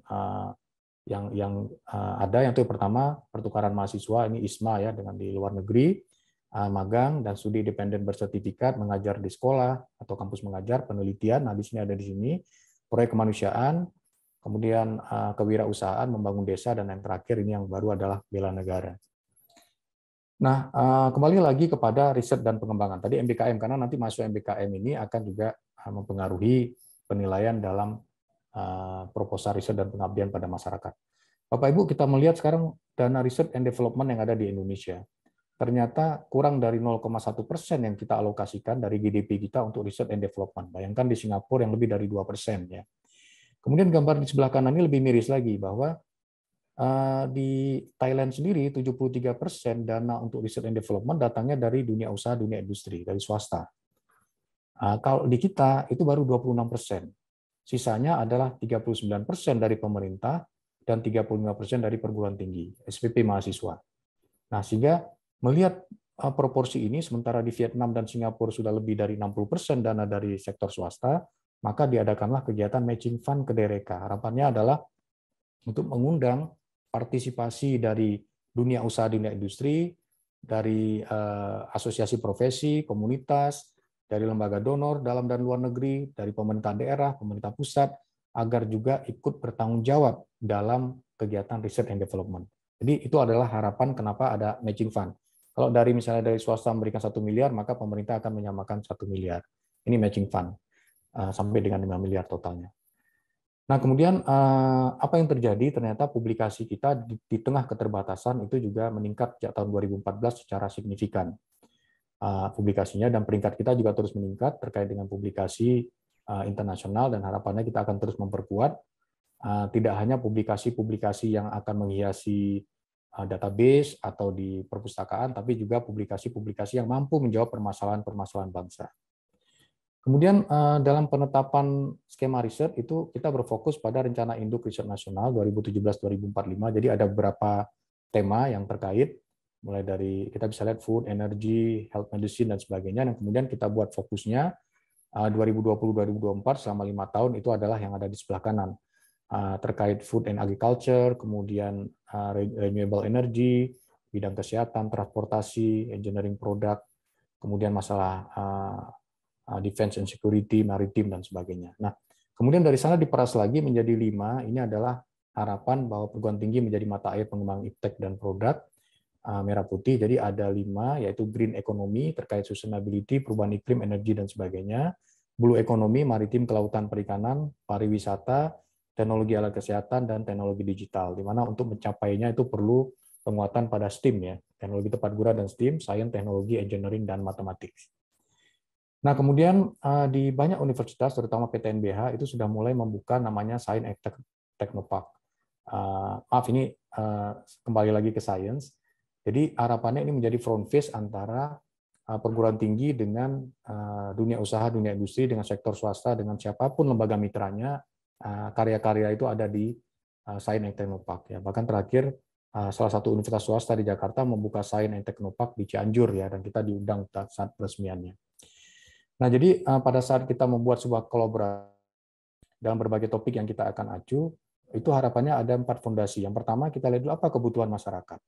ada, yang itu pertama pertukaran mahasiswa, ini ISMA ya, dengan di luar negeri, magang dan studi independen bersertifikat, mengajar di sekolah atau kampus mengajar, penelitian, nah di sini ada di sini, proyek kemanusiaan, kemudian kewirausahaan, membangun desa, dan yang terakhir ini yang baru adalah bela negara. Nah, kembali lagi kepada riset dan pengembangan. Tadi MBKM, karena nanti mahasiswa MBKM ini akan juga mempengaruhi penilaian dalam proposal riset dan pengabdian pada masyarakat. Bapak Ibu, kita melihat sekarang dana riset and development yang ada di Indonesia. Ternyata kurang dari 0,1% yang kita alokasikan dari GDP kita untuk riset and development. Bayangkan di Singapura yang lebih dari 2%. Ya. Kemudian gambar di sebelah kanan ini lebih miris lagi, bahwa di Thailand sendiri 73% dana untuk riset and development datangnya dari dunia usaha, dunia industri, dari swasta. Kalau di kita itu baru 26%. Sisanya adalah 39% dari pemerintah dan 35% dari perguruan tinggi, SPP mahasiswa. Nah, sehingga melihat proporsi ini, sementara di Vietnam dan Singapura sudah lebih dari 60% dana dari sektor swasta, maka diadakanlah kegiatan matching fund ke DRK. Harapannya adalah untuk mengundang partisipasi dari dunia usaha, dunia industri, dari asosiasi profesi, komunitas, dari lembaga donor dalam dan luar negeri, dari pemerintah daerah, pemerintah pusat, agar juga ikut bertanggung jawab dalam kegiatan research and development. Jadi itu adalah harapan kenapa ada matching fund. Kalau misalnya dari swasta memberikan 1 miliar, maka pemerintah akan menyamakan 1 miliar. Ini matching fund, sampai dengan 5 miliar totalnya. Nah, kemudian apa yang terjadi? Ternyata publikasi kita di tengah keterbatasan itu juga meningkat sejak tahun 2014 secara signifikan. Publikasinya, dan peringkat kita juga terus meningkat terkait dengan publikasi internasional, dan harapannya kita akan terus memperkuat tidak hanya publikasi-publikasi yang akan menghiasi database atau di perpustakaan, tapi juga publikasi-publikasi yang mampu menjawab permasalahan-permasalahan bangsa. Kemudian dalam penetapan skema riset itu kita berfokus pada rencana induk riset nasional 2017-2045. Jadi ada beberapa tema yang terkait, mulai dari kita bisa lihat food, energy, health medicine dan sebagainya. Dan kemudian kita buat fokusnya 2020-2024 selama 5 tahun itu adalah yang ada di sebelah kanan, terkait food and agriculture, kemudian renewable energy, bidang kesehatan, transportasi, engineering product, kemudian masalah defense and security, maritim, dan sebagainya. Nah, kemudian dari sana diperas lagi menjadi 5, ini adalah harapan bahwa perguruan tinggi menjadi mata air pengembangan iptek dan produk, merah putih. Jadi ada 5, yaitu green economy, terkait sustainability, perubahan iklim, energi, dan sebagainya, blue economy, maritim, kelautan, perikanan, pariwisata, teknologi alat kesehatan, dan teknologi digital, di mana untuk mencapainya itu perlu penguatan pada STEAM, ya, teknologi tepat guna dan STEAM, sains, teknologi, engineering, dan matematik. Nah, kemudian di banyak universitas, terutama PTNBH, itu sudah mulai membuka namanya Science and Technopark. Maaf, ini kembali lagi ke science. Jadi harapannya ini menjadi front face antara perguruan tinggi dengan dunia usaha, dunia industri, dengan sektor swasta, dengan siapapun lembaga mitranya, karya-karya itu ada di Science and Technopark. Ya. Bahkan terakhir, salah satu universitas swasta di Jakarta membuka Science and Technopark di Cianjur, ya, dan kita diundang saat peresmiannya. Nah, jadi pada saat kita membuat sebuah kolaborasi dalam berbagai topik yang kita akan acu, itu harapannya ada 4 fondasi. Yang pertama, kita lihat dulu apa kebutuhan masyarakat.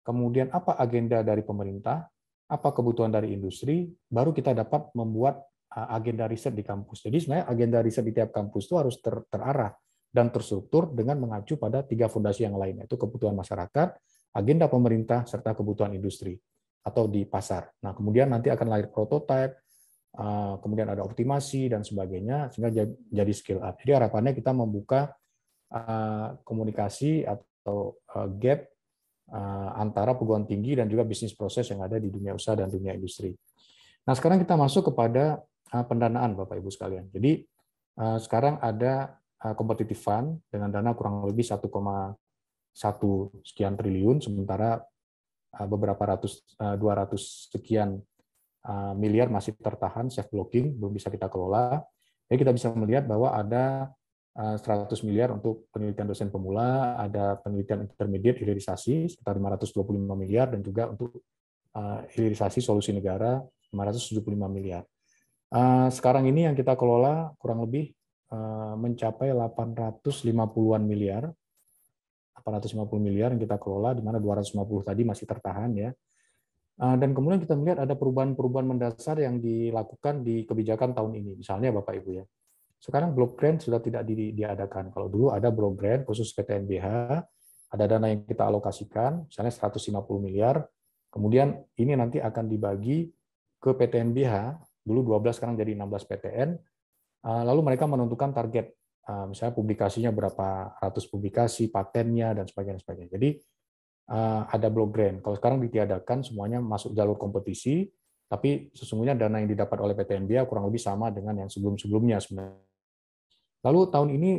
Kemudian apa agenda dari pemerintah, apa kebutuhan dari industri, baru kita dapat membuat agenda riset di kampus. Jadi sebenarnya agenda riset di tiap kampus itu harus terarah dan terstruktur dengan mengacu pada 3 fondasi yang lain, yaitu kebutuhan masyarakat, agenda pemerintah, serta kebutuhan industri atau di pasar. Nah, kemudian nanti akan lahir prototipe, kemudian ada optimasi dan sebagainya, sehingga jadi skill up. Jadi harapannya kita membuka komunikasi atau gap antara perguruan tinggi dan juga bisnis proses yang ada di dunia usaha dan dunia industri. Nah, sekarang kita masuk kepada pendanaan, Bapak Ibu sekalian. Jadi sekarang ada competitive fund dengan dana kurang lebih 1,1 sekian triliun, sementara beberapa 200 sekian miliar masih tertahan safe blocking, belum bisa kita kelola. Jadi kita bisa melihat bahwa ada 100 miliar untuk penelitian dosen pemula, ada penelitian intermediate hilirisasi sekitar 525 miliar, dan juga untuk hilirisasi solusi negara 575 miliar. Sekarang ini yang kita kelola kurang lebih mencapai 850-an miliar. 850 miliar yang kita kelola, di mana 250 tadi masih tertahan, ya. Dan kemudian kita melihat ada perubahan-perubahan mendasar yang dilakukan di kebijakan tahun ini. Misalnya Bapak Ibu, ya, sekarang block grant sudah tidak diadakan. Kalau dulu ada block grant khusus PTNBH, ada dana yang kita alokasikan, misalnya 150 miliar, kemudian ini nanti akan dibagi ke PTNBH, dulu 12, sekarang jadi 16 PTN, lalu mereka menentukan target misalnya publikasinya berapa ratus publikasi, patennya, dan sebagainya. Jadi ada block grant. Kalau sekarang ditiadakan, semuanya masuk jalur kompetisi, tapi sesungguhnya dana yang didapat oleh PT MBA kurang lebih sama dengan yang sebelum-sebelumnya sebenarnya. Lalu tahun ini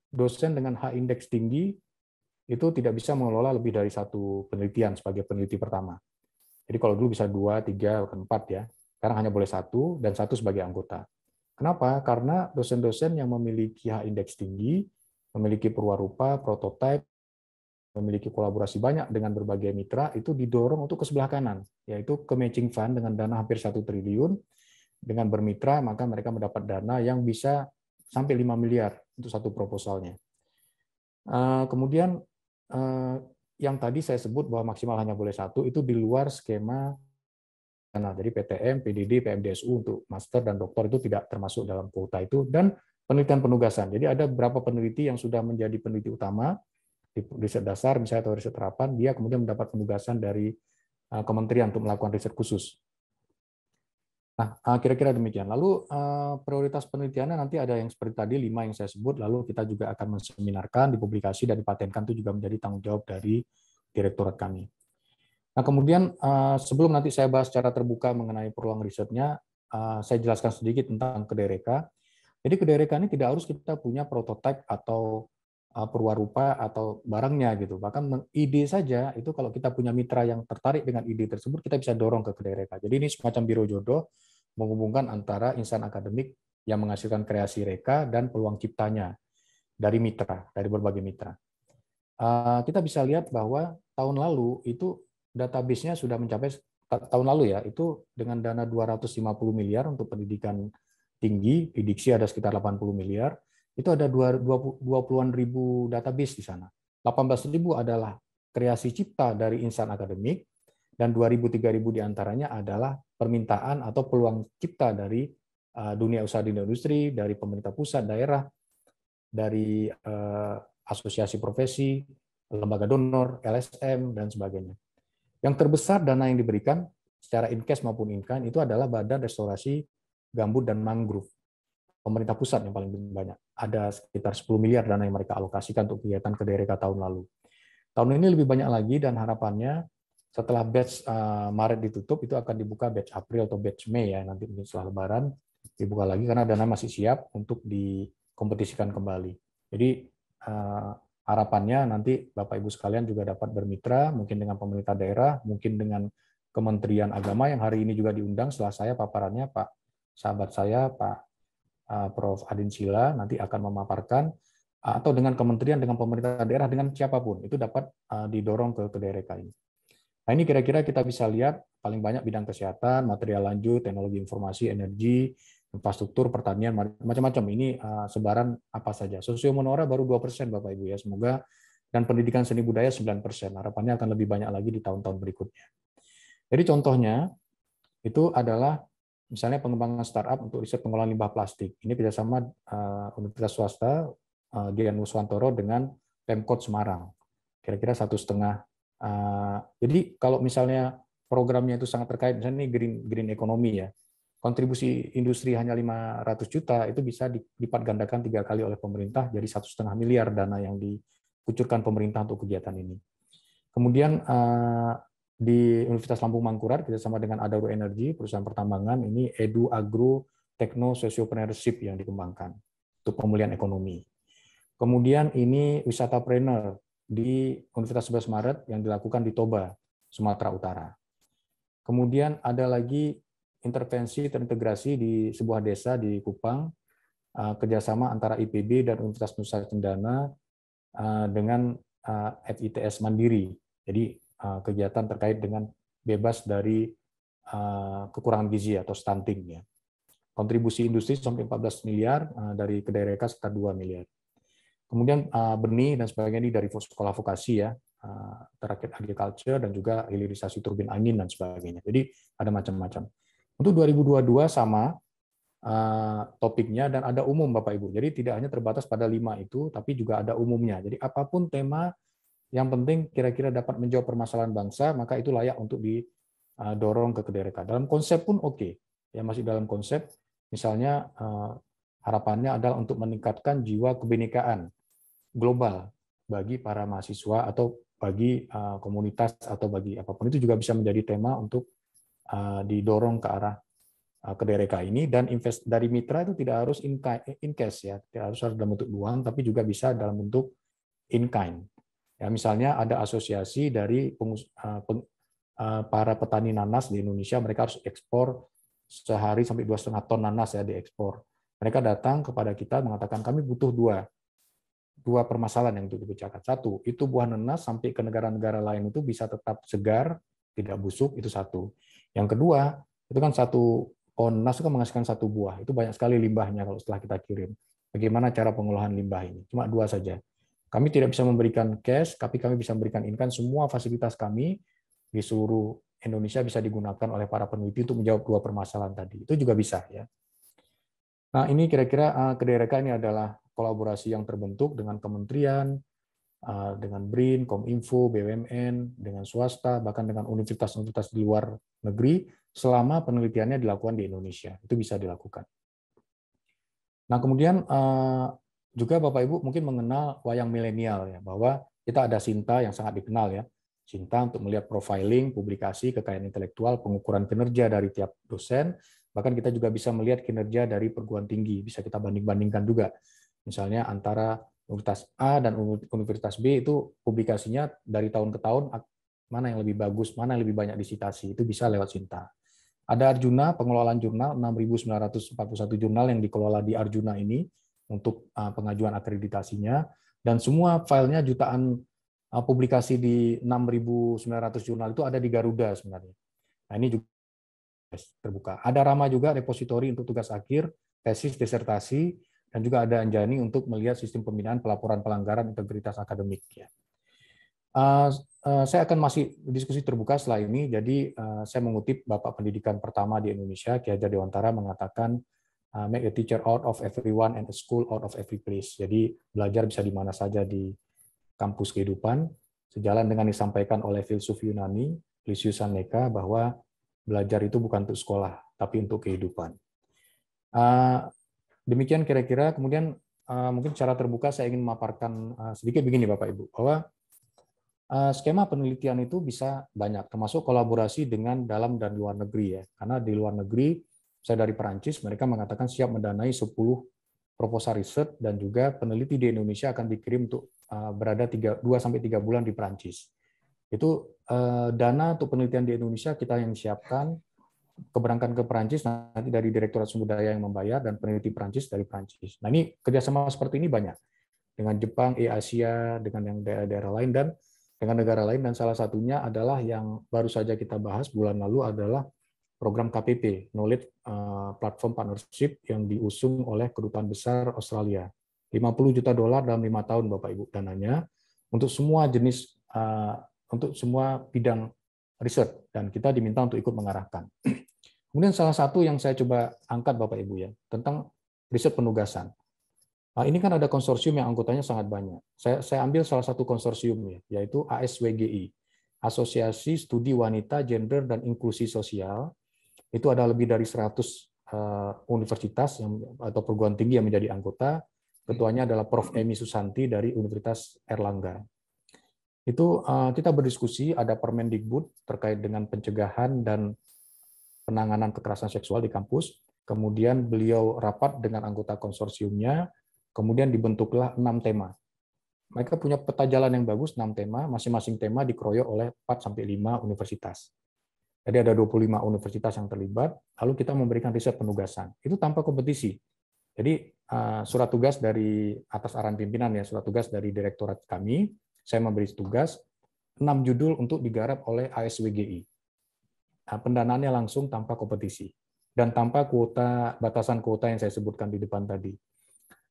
dosen dengan H-index tinggi itu tidak bisa mengelola lebih dari satu penelitian sebagai peneliti pertama. Jadi kalau dulu bisa 2, 3, 4 ya, sekarang hanya boleh 1 dan 1 sebagai anggota. Kenapa? Karena dosen-dosen yang memiliki H-index tinggi, memiliki perwarupa, prototipe, memiliki kolaborasi banyak dengan berbagai mitra, itu didorong untuk ke sebelah kanan, yaitu ke matching fund dengan dana hampir 1 triliun. Dengan bermitra, maka mereka mendapat dana yang bisa sampai 5 miliar untuk satu proposalnya. Kemudian yang tadi saya sebut bahwa maksimal hanya boleh 1, itu di luar skema dana. Jadi PTM, PDD, PMDSU untuk master dan doktor itu tidak termasuk dalam kuota itu. Dan penelitian penugasan. Jadi ada beberapa peneliti yang sudah menjadi peneliti utama, di riset dasar misalnya atau riset terapan, dia kemudian mendapat penugasan dari kementerian untuk melakukan riset khusus. Nah, kira-kira demikian. Lalu prioritas penelitiannya nanti ada yang seperti tadi 5 yang saya sebut, lalu kita juga akan menseminarkan, dipublikasi, dan dipatenkan, itu juga menjadi tanggung jawab dari direktorat kami. Nah, kemudian sebelum nanti saya bahas secara terbuka mengenai peluang risetnya, saya jelaskan sedikit tentang Kedereka. Jadi Kedereka ini tidak harus kita punya prototipe atau perwarupa atau barangnya gitu. Bahkan ide saja itu kalau kita punya mitra yang tertarik dengan ide tersebut, kita bisa dorong ke Kedereka. Jadi ini semacam biro jodoh menghubungkan antara insan akademik yang menghasilkan kreasi reka dan peluang ciptanya dari mitra, dari berbagai mitra. Kita bisa lihat bahwa tahun lalu itu database-nya sudah mencapai, tahun lalu ya, itu dengan dana 250 miliar untuk pendidikan tinggi, di Diksi ada sekitar 80 miliar, itu ada 20-an ribu database di sana. 18.000 adalah kreasi cipta dari insan akademik, dan 2.000-3.000 diantaranya adalah permintaan atau peluang cipta dari dunia usaha dan industri, dari pemerintah pusat, daerah, dari asosiasi profesi, lembaga donor, LSM, dan sebagainya. Yang terbesar dana yang diberikan secara in cash maupun in kind itu adalah Badan Restorasi Gambut dan Mangrove. Pemerintah pusat yang paling banyak. Ada sekitar 10 miliar dana yang mereka alokasikan untuk kegiatan Kedereka tahun lalu. Tahun ini lebih banyak lagi, dan harapannya setelah batch Maret ditutup, itu akan dibuka batch April atau batch Mei ya, nanti setelah Lebaran dibuka lagi karena dana masih siap untuk dikompetisikan kembali. Jadi harapannya nanti Bapak Ibu sekalian juga dapat bermitra, mungkin dengan pemerintah daerah, mungkin dengan Kementerian Agama yang hari ini juga diundang setelah saya paparannya, Pak sahabat saya, Pak Prof. Adin Sila, nanti akan memaparkan, atau dengan kementerian, dengan pemerintah daerah, dengan siapapun, itu dapat didorong ke Kedereka ini. Nah, ini kira-kira kita bisa lihat paling banyak bidang kesehatan, material lanjut, teknologi informasi, energi, infrastruktur, pertanian, macam-macam. Ini sebaran apa saja. Sosio Monora baru 2% Bapak Ibu ya, semoga, dan pendidikan seni budaya 9%. Harapannya akan lebih banyak lagi di tahun-tahun berikutnya. Jadi contohnya itu adalah misalnya pengembangan startup untuk riset pengolahan limbah plastik. Ini kerjasama universitas swasta Gian Nuswantoro dengan Pemkot Semarang. Kira-kira 1,5. Jadi kalau misalnya programnya itu sangat terkait, misalnya ini green economy ya, kontribusi industri hanya 500 juta, itu bisa dilipat gandakan 3 kali oleh pemerintah, jadi 1,5 miliar dana yang dikucurkan pemerintah untuk kegiatan ini. Kemudian di Universitas Lampung Mangkurat kerjasama dengan Adaro Energy, perusahaan pertambangan, ini Edu Agro Techno Sociopreneurship yang dikembangkan untuk pemulihan ekonomi. Kemudian ini wisatapreneur di Universitas 11 Maret yang dilakukan di Toba, Sumatera Utara. Kemudian ada lagi intervensi terintegrasi di sebuah desa di Kupang, kerjasama antara IPB dan Universitas Nusa Cendana dengan FITS Mandiri. Jadi kegiatan terkait dengan bebas dari kekurangan gizi atau stunting ya. Kontribusi industri sampai 14 miliar, dari Kedereka sekitar 2 miliar. Kemudian benih dan sebagainya ini dari sekolah vokasi ya, terakhir agriculture dan juga hilirisasi turbin angin dan sebagainya. Jadi ada macam-macam. Untuk 2022 sama topiknya dan ada umum Bapak Ibu. Jadi tidak hanya terbatas pada 5 itu, tapi juga ada umumnya. Jadi apapun tema yang penting kira-kira dapat menjawab permasalahan bangsa, maka itu layak untuk didorong ke Kedereka. Dalam konsep pun oke, ya masih dalam konsep. Misalnya harapannya adalah untuk meningkatkan jiwa kebinekaan global bagi para mahasiswa atau bagi komunitas atau bagi apapun. Itu juga bisa menjadi tema untuk didorong ke arah KDRK ini. Dan dari mitra itu tidak harus in cash ya, tidak harus dalam bentuk uang, tapi juga bisa dalam bentuk in kind. Ya, misalnya ada asosiasi dari para petani nanas di Indonesia, mereka harus ekspor sehari sampai 2,5 ton nanas ya diekspor. Mereka datang kepada kita mengatakan kami butuh dua permasalahan yang untuk dipecahkan. Satu, itu buah nanas sampai ke negara-negara lain itu bisa tetap segar, tidak busuk, itu satu. Yang kedua, itu kan satu pohon nanas itu kan menghasilkan satu buah. Itu banyak sekali limbahnya kalau setelah kita kirim. Bagaimana cara pengolahan limbah ini? Cuma 2 saja. Kami tidak bisa memberikan cash, tapi kami bisa memberikan in-kind. Semua fasilitas kami di seluruh Indonesia bisa digunakan oleh para peneliti untuk menjawab 2 permasalahan tadi. Itu juga bisa ya. Nah, ini kira-kira KDRK ini adalah kolaborasi yang terbentuk dengan kementerian, dengan BRIN, Kominfo, BUMN, dengan swasta, bahkan dengan universitas-universitas di luar negeri, selama penelitiannya dilakukan di Indonesia. Itu bisa dilakukan. Nah, kemudian juga Bapak Ibu mungkin mengenal wayang milenial ya, bahwa kita ada Sinta yang sangat dikenal ya. Sinta untuk melihat profiling, publikasi, kekayaan intelektual, pengukuran kinerja dari tiap dosen, bahkan kita juga bisa melihat kinerja dari perguruan tinggi, bisa kita banding-bandingkan juga. Misalnya antara Universitas A dan Universitas B itu publikasinya dari tahun ke tahun, mana yang lebih bagus, mana yang lebih banyak disitasi, itu bisa lewat Sinta. Ada Arjuna, pengelolaan jurnal, 6.941 jurnal yang dikelola di Arjuna ini untuk pengajuan akreditasinya, dan semua filenya jutaan publikasi di 6.900 jurnal itu ada di Garuda sebenarnya. Nah, ini juga terbuka. Ada Rama juga, repositori untuk tugas akhir, tesis, disertasi, dan juga ada Anjani untuk melihat sistem pembinaan pelaporan pelanggaran integritas akademik. Ya. Saya akan masih diskusi terbuka setelah ini, jadi saya mengutip Bapak Pendidikan pertama di Indonesia, Ki Hajar Dewantara, mengatakan, make a teacher out of everyone and a school out of every place. Jadi belajar bisa di mana saja di kampus kehidupan, sejalan dengan disampaikan oleh filsuf Yunani, Lysius Seneca, bahwa belajar itu bukan untuk sekolah, tapi untuk kehidupan. Demikian kira-kira. Kemudian mungkin secara terbuka saya ingin memaparkan sedikit begini Bapak Ibu, bahwa skema penelitian itu bisa banyak, termasuk kolaborasi dengan dalam dan luar negeri ya. Karena di luar negeri, saya dari Perancis, mereka mengatakan siap mendanai 10 proposal riset, dan juga peneliti di Indonesia akan dikirim untuk berada 2-3 bulan di Perancis. Itu dana untuk penelitian di Indonesia kita yang siapkan, keberangkatan ke Perancis nanti dari Direktorat Sumber Daya yang membayar, dan peneliti Perancis dari Perancis. Nah, ini kerjasama seperti ini banyak dengan Jepang, Asia, dengan yang daerah-daerah lain, dan dengan negara lain, dan salah satunya adalah yang baru saja kita bahas bulan lalu adalah program KPP, Knowledge Platform Partnership, yang diusung oleh Kedutaan Besar Australia. $50 juta dalam 5 tahun Bapak Ibu dananya, untuk semua jenis, untuk semua bidang riset, dan kita diminta untuk ikut mengarahkan. Kemudian salah satu yang saya coba angkat Bapak Ibu ya, tentang riset penugasan. Nah, ini kan ada konsorsium yang anggotanya sangat banyak. Saya ambil salah satu konsorsium ya, yaitu ASWGI, Asosiasi Studi Wanita, Gender, dan Inklusi Sosial. Itu ada lebih dari 100 universitas atau perguruan tinggi yang menjadi anggota. Ketuanya adalah Prof. Emi Susanti dari Universitas Erlangga. Itu kita berdiskusi, ada Permendikbud terkait dengan pencegahan dan penanganan kekerasan seksual di kampus. Kemudian beliau rapat dengan anggota konsorsiumnya, kemudian dibentuklah 6 tema. Mereka punya peta jalan yang bagus, 6 tema, masing-masing tema dikeroyok oleh 4-5 universitas. Jadi ada 25 universitas yang terlibat, lalu kita memberikan riset penugasan. Itu tanpa kompetisi. Jadi surat tugas dari atas arahan pimpinan ya, surat tugas dari direktorat kami, saya memberi tugas 6 judul untuk digarap oleh ASWGI. Nah, pendanaannya langsung tanpa kompetisi dan tanpa kuota, batasan kuota yang saya sebutkan di depan tadi.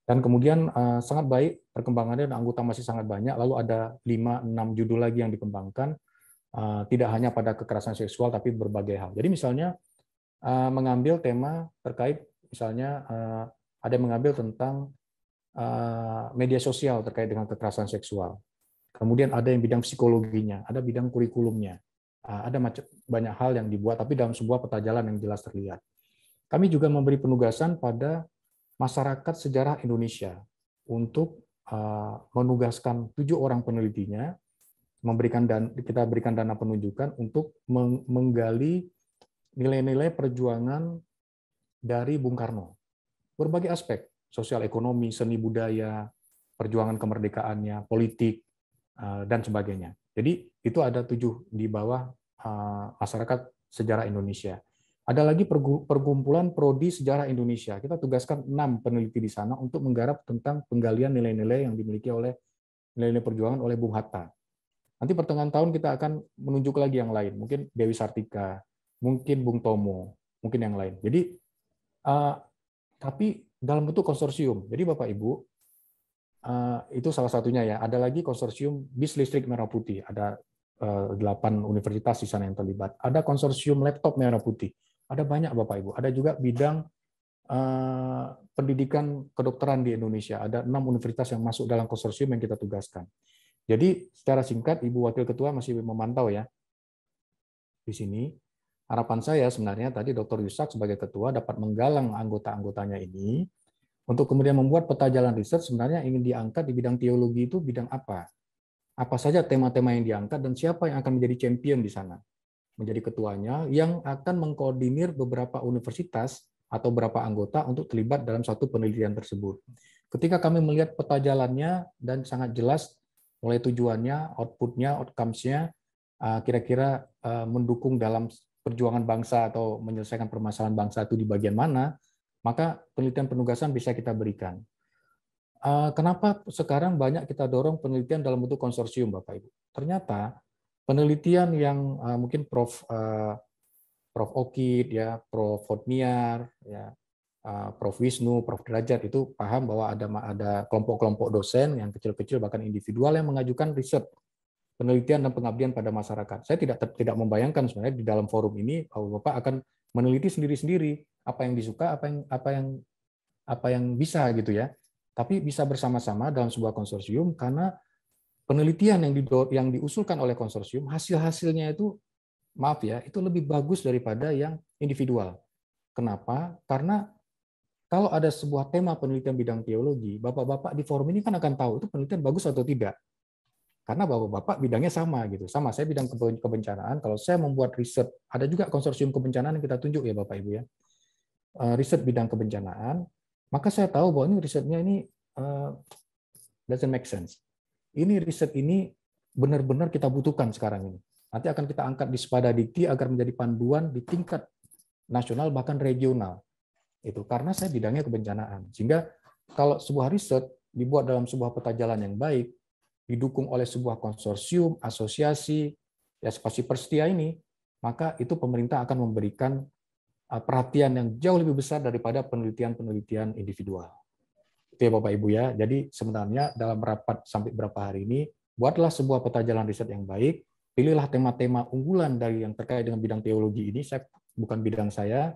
Dan kemudian sangat baik perkembangannya, dan anggota masih sangat banyak. Lalu ada 5-6 judul lagi yang dikembangkan, tidak hanya pada kekerasan seksual tapi berbagai hal. Jadi misalnya mengambil tema terkait, misalnya ada yang mengambil tentang media sosial terkait dengan kekerasan seksual. Kemudian ada yang bidang psikologinya, ada bidang kurikulumnya, ada banyak hal yang dibuat, tapi dalam sebuah peta jalan yang jelas terlihat. Kami juga memberi penugasan pada Masyarakat Sejarah Indonesia untuk menugaskan 7 orang penelitinya, kita berikan dana penunjukan untuk menggali nilai-nilai perjuangan dari Bung Karno. Berbagai aspek, sosial ekonomi, seni budaya, perjuangan kemerdekaannya, politik, dan sebagainya. Jadi itu ada 7 di bawah Masyarakat Sejarah Indonesia. Ada lagi perkumpulan Prodi Sejarah Indonesia. Kita tugaskan 6 peneliti di sana untuk menggarap tentang penggalian nilai-nilai yang dimiliki oleh nilai-nilai perjuangan oleh Bung Hatta. Nanti pertengahan tahun kita akan menunjuk lagi yang lain. Mungkin Dewi Sartika, mungkin Bung Tomo, mungkin yang lain. Jadi, tapi dalam bentuk konsorsium. Jadi Bapak Ibu, itu salah satunya ya. Ada lagi konsorsium bis listrik merah putih. Ada 8 universitas di sana yang terlibat. Ada konsorsium laptop merah putih. Ada banyak Bapak Ibu. Ada juga bidang pendidikan kedokteran di Indonesia. Ada 6 universitas yang masuk dalam konsorsium yang kita tugaskan. Jadi secara singkat, Ibu Wakil Ketua masih memantau ya di sini. Harapan saya sebenarnya tadi Dr. Yusak sebagai ketua dapat menggalang anggota-anggotanya ini untuk kemudian membuat peta jalan riset sebenarnya ingin diangkat di bidang teologi itu bidang apa? Apa saja tema-tema yang diangkat dan siapa yang akan menjadi champion di sana? Menjadi ketuanya yang akan mengkoordinir beberapa universitas atau beberapa anggota untuk terlibat dalam satu penelitian tersebut. Ketika kami melihat peta jalannya dan sangat jelas mulai tujuannya, output-nya, outcomes-nya, kira-kira mendukung dalam perjuangan bangsa atau menyelesaikan permasalahan bangsa itu di bagian mana, maka penelitian penugasan bisa kita berikan. Kenapa sekarang banyak kita dorong penelitian dalam bentuk konsorsium, Bapak Ibu? Ternyata penelitian yang mungkin Prof. Okid, ya, Prof. Hotniar, ya, Prof. Wisnu, Prof. Derajat itu paham bahwa ada kelompok-kelompok dosen yang kecil-kecil bahkan individual yang mengajukan riset, penelitian dan pengabdian pada masyarakat. Saya tidak membayangkan sebenarnya di dalam forum ini bahwa Bapak akan meneliti sendiri-sendiri apa yang disuka, apa yang bisa gitu ya. Tapi bisa bersama-sama dalam sebuah konsorsium karena penelitian yang diusulkan oleh konsorsium, hasil-hasilnya itu, maaf ya, itu lebih bagus daripada yang individual. Kenapa? Karena kalau ada sebuah tema penelitian bidang teologi, Bapak-Bapak di forum ini kan akan tahu itu penelitian bagus atau tidak. Karena Bapak-Bapak bidangnya sama gitu. Sama, saya bidang kebencanaan, kalau saya membuat riset, ada juga konsorsium kebencanaan yang kita tunjuk ya Bapak Ibu ya. Riset bidang kebencanaan, maka saya tahu bahwa ini risetnya ini doesn't make sense. Ini riset ini benar-benar kita butuhkan sekarang ini. Nanti akan kita angkat di Sepada Dikti agar menjadi panduan di tingkat nasional bahkan regional. Itu karena saya bidangnya kebencanaan. Sehingga kalau sebuah riset dibuat dalam sebuah peta jalan yang baik, didukung oleh sebuah konsorsium, asosiasi, ya seperti Perstia ini, maka itu pemerintah akan memberikan perhatian yang jauh lebih besar daripada penelitian-penelitian individual. Itu ya Bapak Ibu ya. Jadi sebenarnya dalam rapat sampai berapa hari ini, buatlah sebuah peta jalan riset yang baik, pilihlah tema-tema unggulan dari yang terkait dengan bidang teologi ini, bukan bidang saya,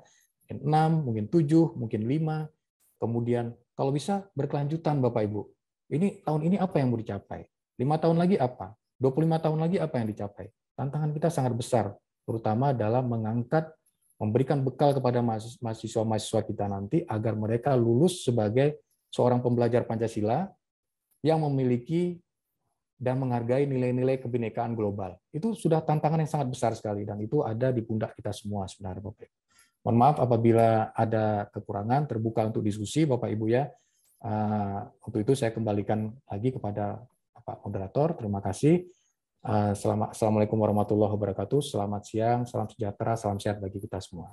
6, mungkin 7, mungkin 5, kemudian kalau bisa berkelanjutan Bapak Ibu. Ini tahun ini apa yang mau dicapai? 5 tahun lagi apa? 25 tahun lagi apa yang dicapai? Tantangan kita sangat besar, terutama dalam mengangkat, memberikan bekal kepada mahasiswa-mahasiswa kita nanti agar mereka lulus sebagai seorang pembelajar Pancasila yang memiliki dan menghargai nilai-nilai kebinekaan global. Itu sudah tantangan yang sangat besar sekali, dan itu ada di pundak kita semua sebenarnya Bapak Ibu. Mohon maaf apabila ada kekurangan, terbuka untuk diskusi Bapak Ibu ya. Untuk itu saya kembalikan lagi kepada Pak Moderator. Terima kasih. Assalamualaikum warahmatullahi wabarakatuh. Selamat siang, salam sejahtera, salam sehat bagi kita semua.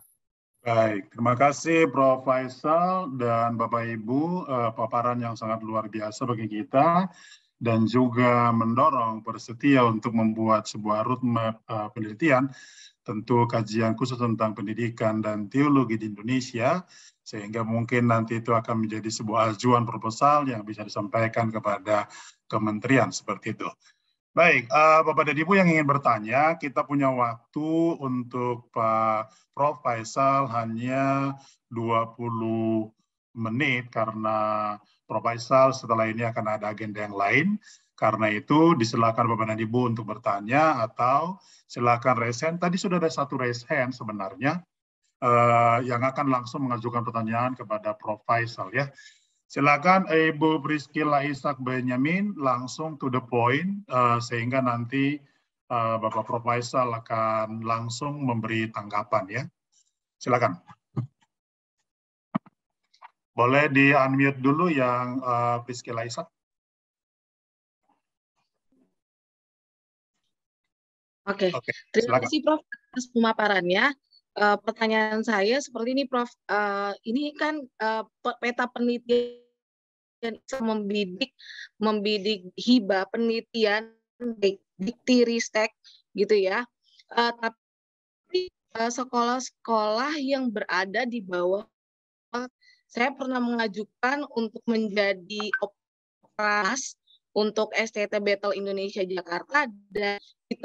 Baik, terima kasih Prof. Faisal dan Bapak Ibu, paparan yang sangat luar biasa bagi kita dan juga mendorong bersetia untuk membuat sebuah roadmap penelitian, tentu kajian khusus tentang pendidikan dan teologi di Indonesia, sehingga mungkin nanti itu akan menjadi sebuah ajuan proposal yang bisa disampaikan kepada kementerian seperti itu. Baik, Bapak dan Ibu yang ingin bertanya, kita punya waktu untuk Pak Prof. Faisal hanya 20 menit karena Prof. Faisal setelah ini akan ada agenda yang lain. Karena itu disilakan Bapak dan Ibu untuk bertanya atau silakan raise hand. Tadi sudah ada satu raise hand sebenarnya. yang akan langsung mengajukan pertanyaan kepada Prof. Faisal ya. Silakan Ibu Priscilla Ishak Benyamin langsung to the point sehingga nanti Bapak Prof. Faisal akan langsung memberi tanggapan ya. Silakan. Boleh di-unmute dulu yang Priscilla Ishak. Oke, terima kasih Prof atas pemaparannya. Pertanyaan saya seperti ini Prof, ini kan peta penelitian membidik hibah penelitian dikti-ristek gitu ya. Tapi sekolah-sekolah yang berada di bawah, saya pernah mengajukan untuk menjadi operas untuk STT Battle Indonesia Jakarta, dan itu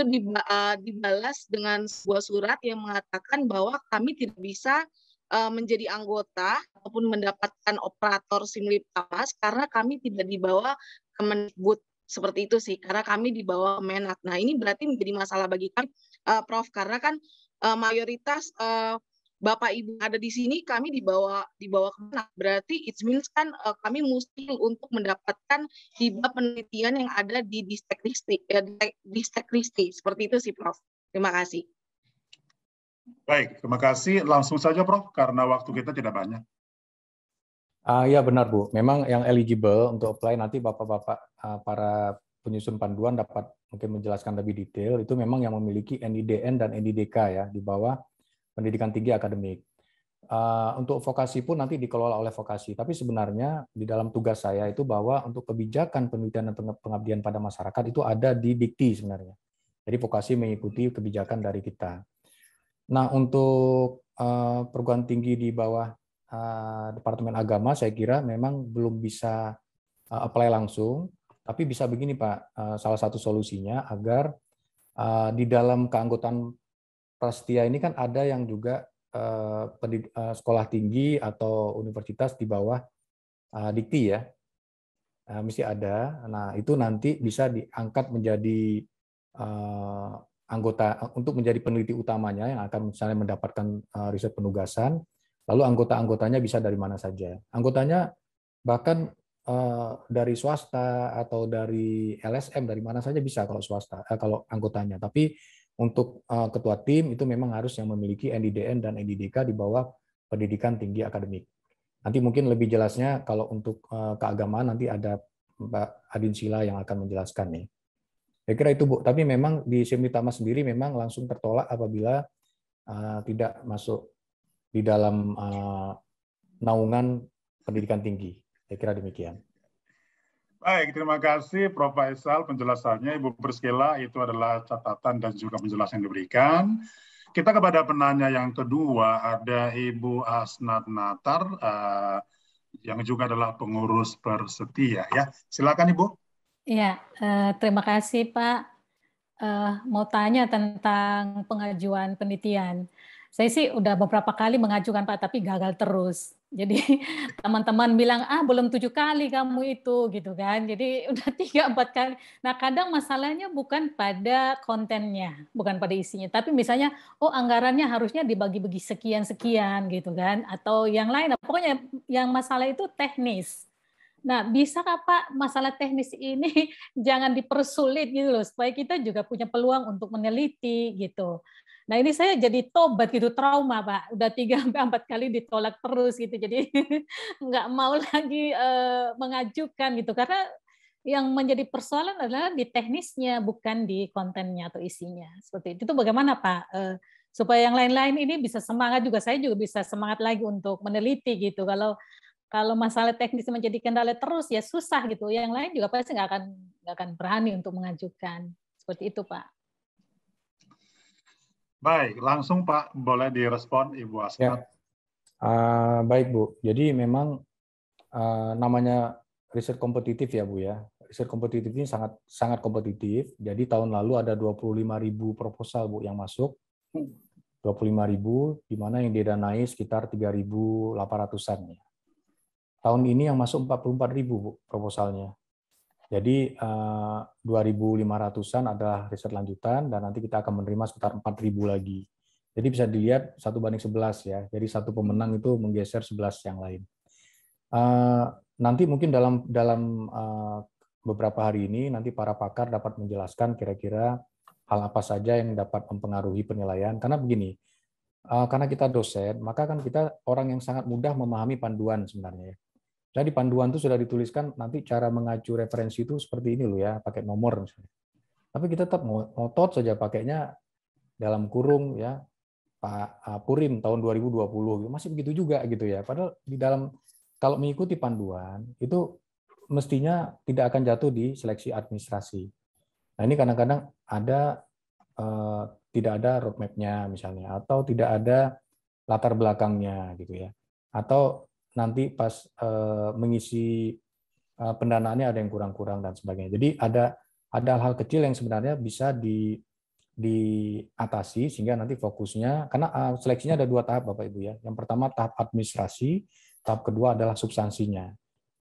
dibalas dengan sebuah surat yang mengatakan bahwa kami tidak bisa menjadi anggota ataupun mendapatkan operator SIMLIP Tamas karena kami tidak dibawa Kemendikbud, seperti itu sih, karena kami dibawa Kemenak. Nah ini berarti menjadi masalah bagi kami, Prof, karena kan mayoritas Bapak Ibu ada di sini kami dibawa Kemenak, berarti it means kan kami mesti untuk mendapatkan hibah penelitian yang ada di Distekristik, seperti itu sih Prof. Terima kasih. Baik, terima kasih. Langsung saja Prof, karena waktu kita tidak banyak. Ya benar Bu, memang yang eligible untuk apply nanti Bapak-Bapak para penyusun panduan dapat mungkin menjelaskan lebih detail, itu memang yang memiliki NIDN dan NIDK ya, di bawah pendidikan tinggi akademik. Untuk vokasi pun nanti dikelola oleh vokasi, tapi sebenarnya di dalam tugas saya itu bahwa untuk kebijakan penelitian dan pengabdian pada masyarakat itu ada di Dikti sebenarnya. Jadi vokasi mengikuti kebijakan dari kita. Nah untuk perguruan tinggi di bawah Departemen Agama saya kira memang belum bisa apply langsung, tapi bisa begini Pak, salah satu solusinya agar di dalam keanggotaan Prasetya ini kan ada yang juga sekolah tinggi atau universitas di bawah Dikti ya, mesti ada. Nah itu nanti bisa diangkat menjadi anggota untuk menjadi peneliti utamanya yang akan misalnya mendapatkan riset penugasan, lalu anggota-anggotanya bisa dari mana saja. Anggotanya bahkan dari swasta atau dari LSM, dari mana saja bisa kalau swasta, kalau anggotanya. Tapi untuk ketua tim itu memang harus yang memiliki NIDN dan NIDK di bawah pendidikan tinggi akademik. Nanti mungkin lebih jelasnya kalau untuk keagamaan nanti ada Mbak Adin Sila yang akan menjelaskan nih. Saya kira itu Bu, tapi memang di SIMLIP Tamas sendiri memang langsung tertolak apabila tidak masuk di dalam naungan pendidikan tinggi. Saya kira demikian. Baik, terima kasih Prof. Faisal penjelasannya. Ibu Priscilla, itu adalah catatan dan juga penjelasan yang diberikan. Kita kepada penanya yang kedua, ada Ibu Asnat Natar, yang juga adalah pengurus Prasetya. Ya, silakan Ibu. Ya, terima kasih Pak. Mau tanya tentang pengajuan penelitian. Saya sih udah beberapa kali mengajukan Pak, tapi gagal terus. Jadi teman-teman bilang, belum 7 kali kamu itu, gitu kan. Jadi udah 3-4 kali. Nah kadang masalahnya bukan pada kontennya, bukan pada isinya. Tapi misalnya, anggarannya harusnya dibagi-bagi sekian-sekian, gitu kan. Atau yang lain, pokoknya yang masalah itu teknis. Nah, bisakah Pak masalah teknis ini jangan dipersulit gitu loh, supaya kita juga punya peluang untuk meneliti gitu. Nah, ini saya jadi tobat gitu, trauma Pak. Udah 3-4 kali ditolak terus gitu. Jadi nggak mau lagi mengajukan gitu. Karena yang menjadi persoalan adalah di teknisnya, bukan di kontennya atau isinya. Seperti itu bagaimana Pak? Supaya yang lain-lain ini bisa semangat juga, saya juga bisa semangat lagi untuk meneliti gitu. Kalau masalah teknis menjadi kendala terus ya susah gitu. Yang lain juga pasti nggak akan berani untuk mengajukan. Seperti itu Pak. Baik, langsung Pak boleh direspon Ibu Asnat. Ya. Baik Bu. Jadi memang namanya riset kompetitif ya Bu ya. Riset kompetitif ini sangat kompetitif. Jadi tahun lalu ada 25.000 proposal Bu yang masuk. 25.000 di mana yang didanai sekitar 3.800-an ya. Tahun ini yang masuk 44.000 Bu, proposalnya. Jadi 2.500-an adalah riset lanjutan dan nanti kita akan menerima sekitar 4.000 lagi. Jadi bisa dilihat 1:11 ya. Jadi satu pemenang itu menggeser 11 yang lain. Nanti mungkin dalam beberapa hari ini nanti para pakar dapat menjelaskan kira-kira hal apa saja yang dapat mempengaruhi penilaian. Karena begini, karena kita dosen, maka kan kita orang yang sangat mudah memahami panduan sebenarnya. Jadi panduan itu sudah dituliskan nanti cara mengacu referensi itu seperti ini loh ya, pakai nomor misalnya. Tapi kita tetap ngotot saja pakainya dalam kurung ya, Pak Purim tahun 2020 masih begitu juga gitu ya. Padahal di dalam kalau mengikuti panduan itu mestinya tidak akan jatuh di seleksi administrasi. Nah ini kadang-kadang ada tidak ada roadmap-nya misalnya, atau tidak ada latar belakangnya gitu ya, atau nanti pas mengisi pendanaannya ada yang kurang-kurang dan sebagainya. Jadi ada hal-hal kecil yang sebenarnya bisa diatasi sehingga nanti fokusnya, karena seleksinya ada 2 tahap Bapak Ibu ya. Yang pertama tahap administrasi, tahap kedua adalah substansinya.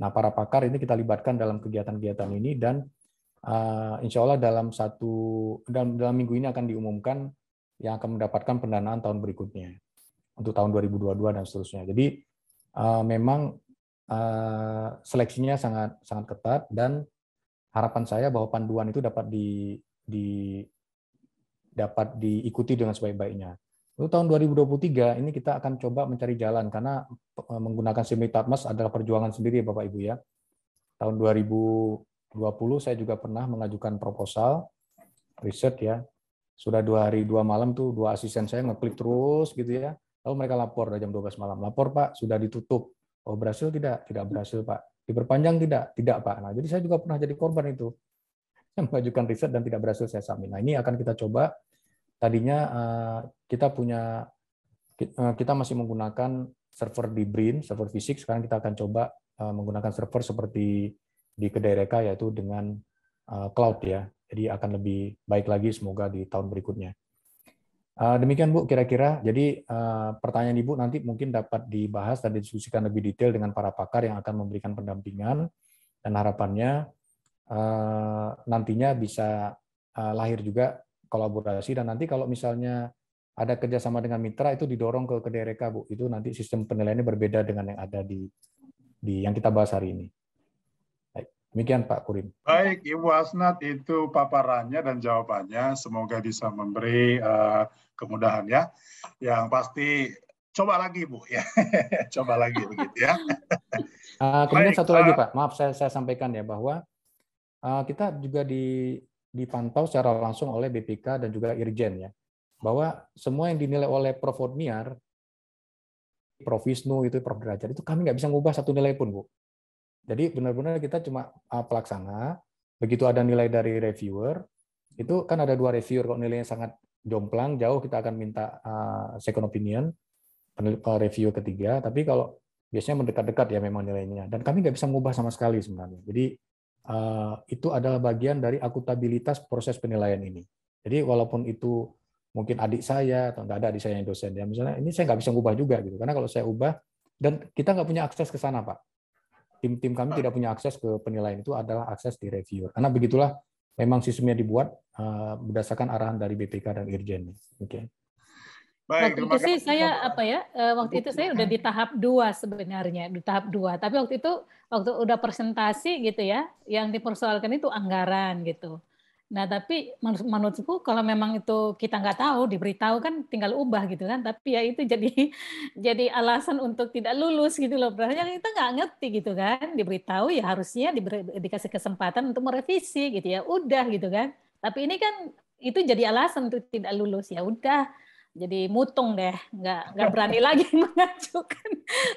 Nah para pakar ini kita libatkan dalam kegiatan-kegiatan ini dan insya Allah dalam minggu ini akan diumumkan yang akan mendapatkan pendanaan tahun berikutnya untuk tahun 2022 dan seterusnya. Jadi memang seleksinya sangat ketat dan harapan saya bahwa panduan itu dapat diikuti dengan sebaik-baiknya. Untuk tahun 2023 ini kita akan coba mencari jalan karena menggunakan Semi-Tatmas adalah perjuangan sendiri Bapak Ibu ya. Tahun 2020 saya juga pernah mengajukan proposal riset ya. Sudah 2 hari 2 malam tuh 2 asisten saya ngeklik terus gitu ya. Lalu mereka lapor jam 12 malam. Lapor Pak, sudah ditutup. Oh berhasil tidak? Tidak berhasil Pak. Diperpanjang tidak? Tidak Pak. Nah jadi saya juga pernah jadi korban itu. Saya mengajukan riset dan tidak berhasil saya submit. Nah ini akan kita coba. Tadinya kita masih menggunakan server di BRIN, server fisik. Sekarang kita akan coba menggunakan server seperti di kedai reka yaitu dengan cloud ya. Jadi akan lebih baik lagi semoga di tahun berikutnya. Demikian Bu kira-kira. Jadi pertanyaan Ibu nanti mungkin dapat dibahas dan didiskusikan lebih detail dengan para pakar yang akan memberikan pendampingan dan harapannya nantinya bisa lahir juga kolaborasi dan nanti kalau misalnya ada kerjasama dengan mitra itu didorong ke kedai reka Bu. Itu nanti sistem penilaiannya berbeda dengan yang ada di yang kita bahas hari ini. Demikian Pak Purim. Baik, Ibu Asnat itu paparannya dan jawabannya. Semoga bisa memberi kemudahan ya. Yang pasti coba lagi Bu ya. Coba lagi begitu ya. Kemudian satu lagi Pak, maaf saya sampaikan ya bahwa kita juga dipantau secara langsung oleh BPK dan juga Irjen ya. Bahwa semua yang dinilai oleh Prof. Niar, Prof. Wisnu, itu Prof. Derajat, itu kami nggak bisa ngubah satu nilai pun Bu. Jadi benar-benar kita cuma pelaksana, begitu ada nilai dari reviewer, itu kan ada 2 reviewer, kalau nilainya sangat jomplang, jauh kita akan minta second opinion, review ketiga, tapi kalau biasanya mendekat-dekat ya memang nilainya, dan kami nggak bisa mengubah sama sekali sebenarnya. Jadi itu adalah bagian dari akuntabilitas proses penilaian ini. Jadi walaupun itu mungkin adik saya, atau nggak ada adik saya yang dosen, ya misalnya ini saya nggak bisa mengubah juga, gitu. Karena kalau saya ubah, dan kita nggak punya akses ke sana Pak. Tim kami tidak punya akses ke penilaian, itu adalah akses di reviewer. Karena begitulah memang sistemnya dibuat berdasarkan arahan dari BPK dan Irjen. Oke. Baik, waktu itu sih saya waktu itu saya udah di tahap 2 sebenarnya, di tahap 2. Tapi waktu itu waktu udah presentasi gitu ya, yang dipersoalkan itu anggaran gitu. Nah, tapi menurutku kalau memang itu kita nggak tahu, diberitahu kan tinggal ubah gitu kan. Tapi ya itu jadi alasan untuk tidak lulus gitu loh. Berarti kita nggak ngerti gitu kan. Diberitahu ya harusnya dikasih kesempatan untuk merevisi gitu ya. Udah gitu kan. Tapi ini kan itu jadi alasan untuk tidak lulus. Ya udah. Jadi mutung deh, nggak berani lagi mengajukan.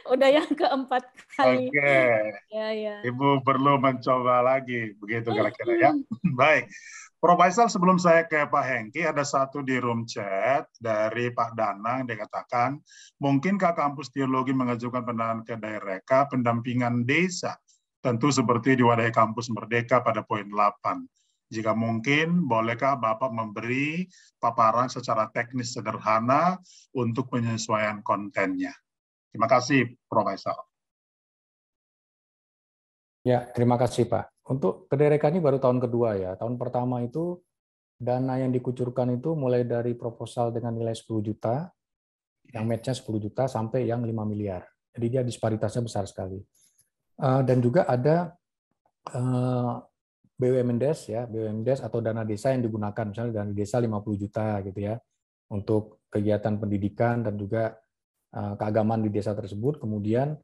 Udah yang keempat kali. Oke. Ya. Ibu perlu mencoba lagi, begitu kira-kira ya. Baik. Prof. Faisal, sebelum saya ke Pak Hengki, ada satu di room chat dari Pak Danang, dia katakan, mungkinkah kampus teologi mengajukan pendanaan ke daerah reka pendampingan desa, tentu seperti diwadahi kampus Merdeka pada poin 8. Jika mungkin, bolehkah Bapak memberi paparan secara teknis sederhana untuk penyesuaian kontennya? Terima kasih, Prof. Faisal. Ya, terima kasih Pak. Untuk kedai reka ini baru tahun kedua ya. Tahun pertama itu dana yang dikucurkan itu mulai dari proposal dengan nilai 10 juta, yang match-nya 10 juta sampai yang 5 miliar. Jadi dia disparitasnya besar sekali. Dan juga ada BUMDes ya, BUMDes atau dana desa yang digunakan, misalnya dana desa 50 juta gitu ya, untuk kegiatan pendidikan dan juga keagamaan di desa tersebut, kemudian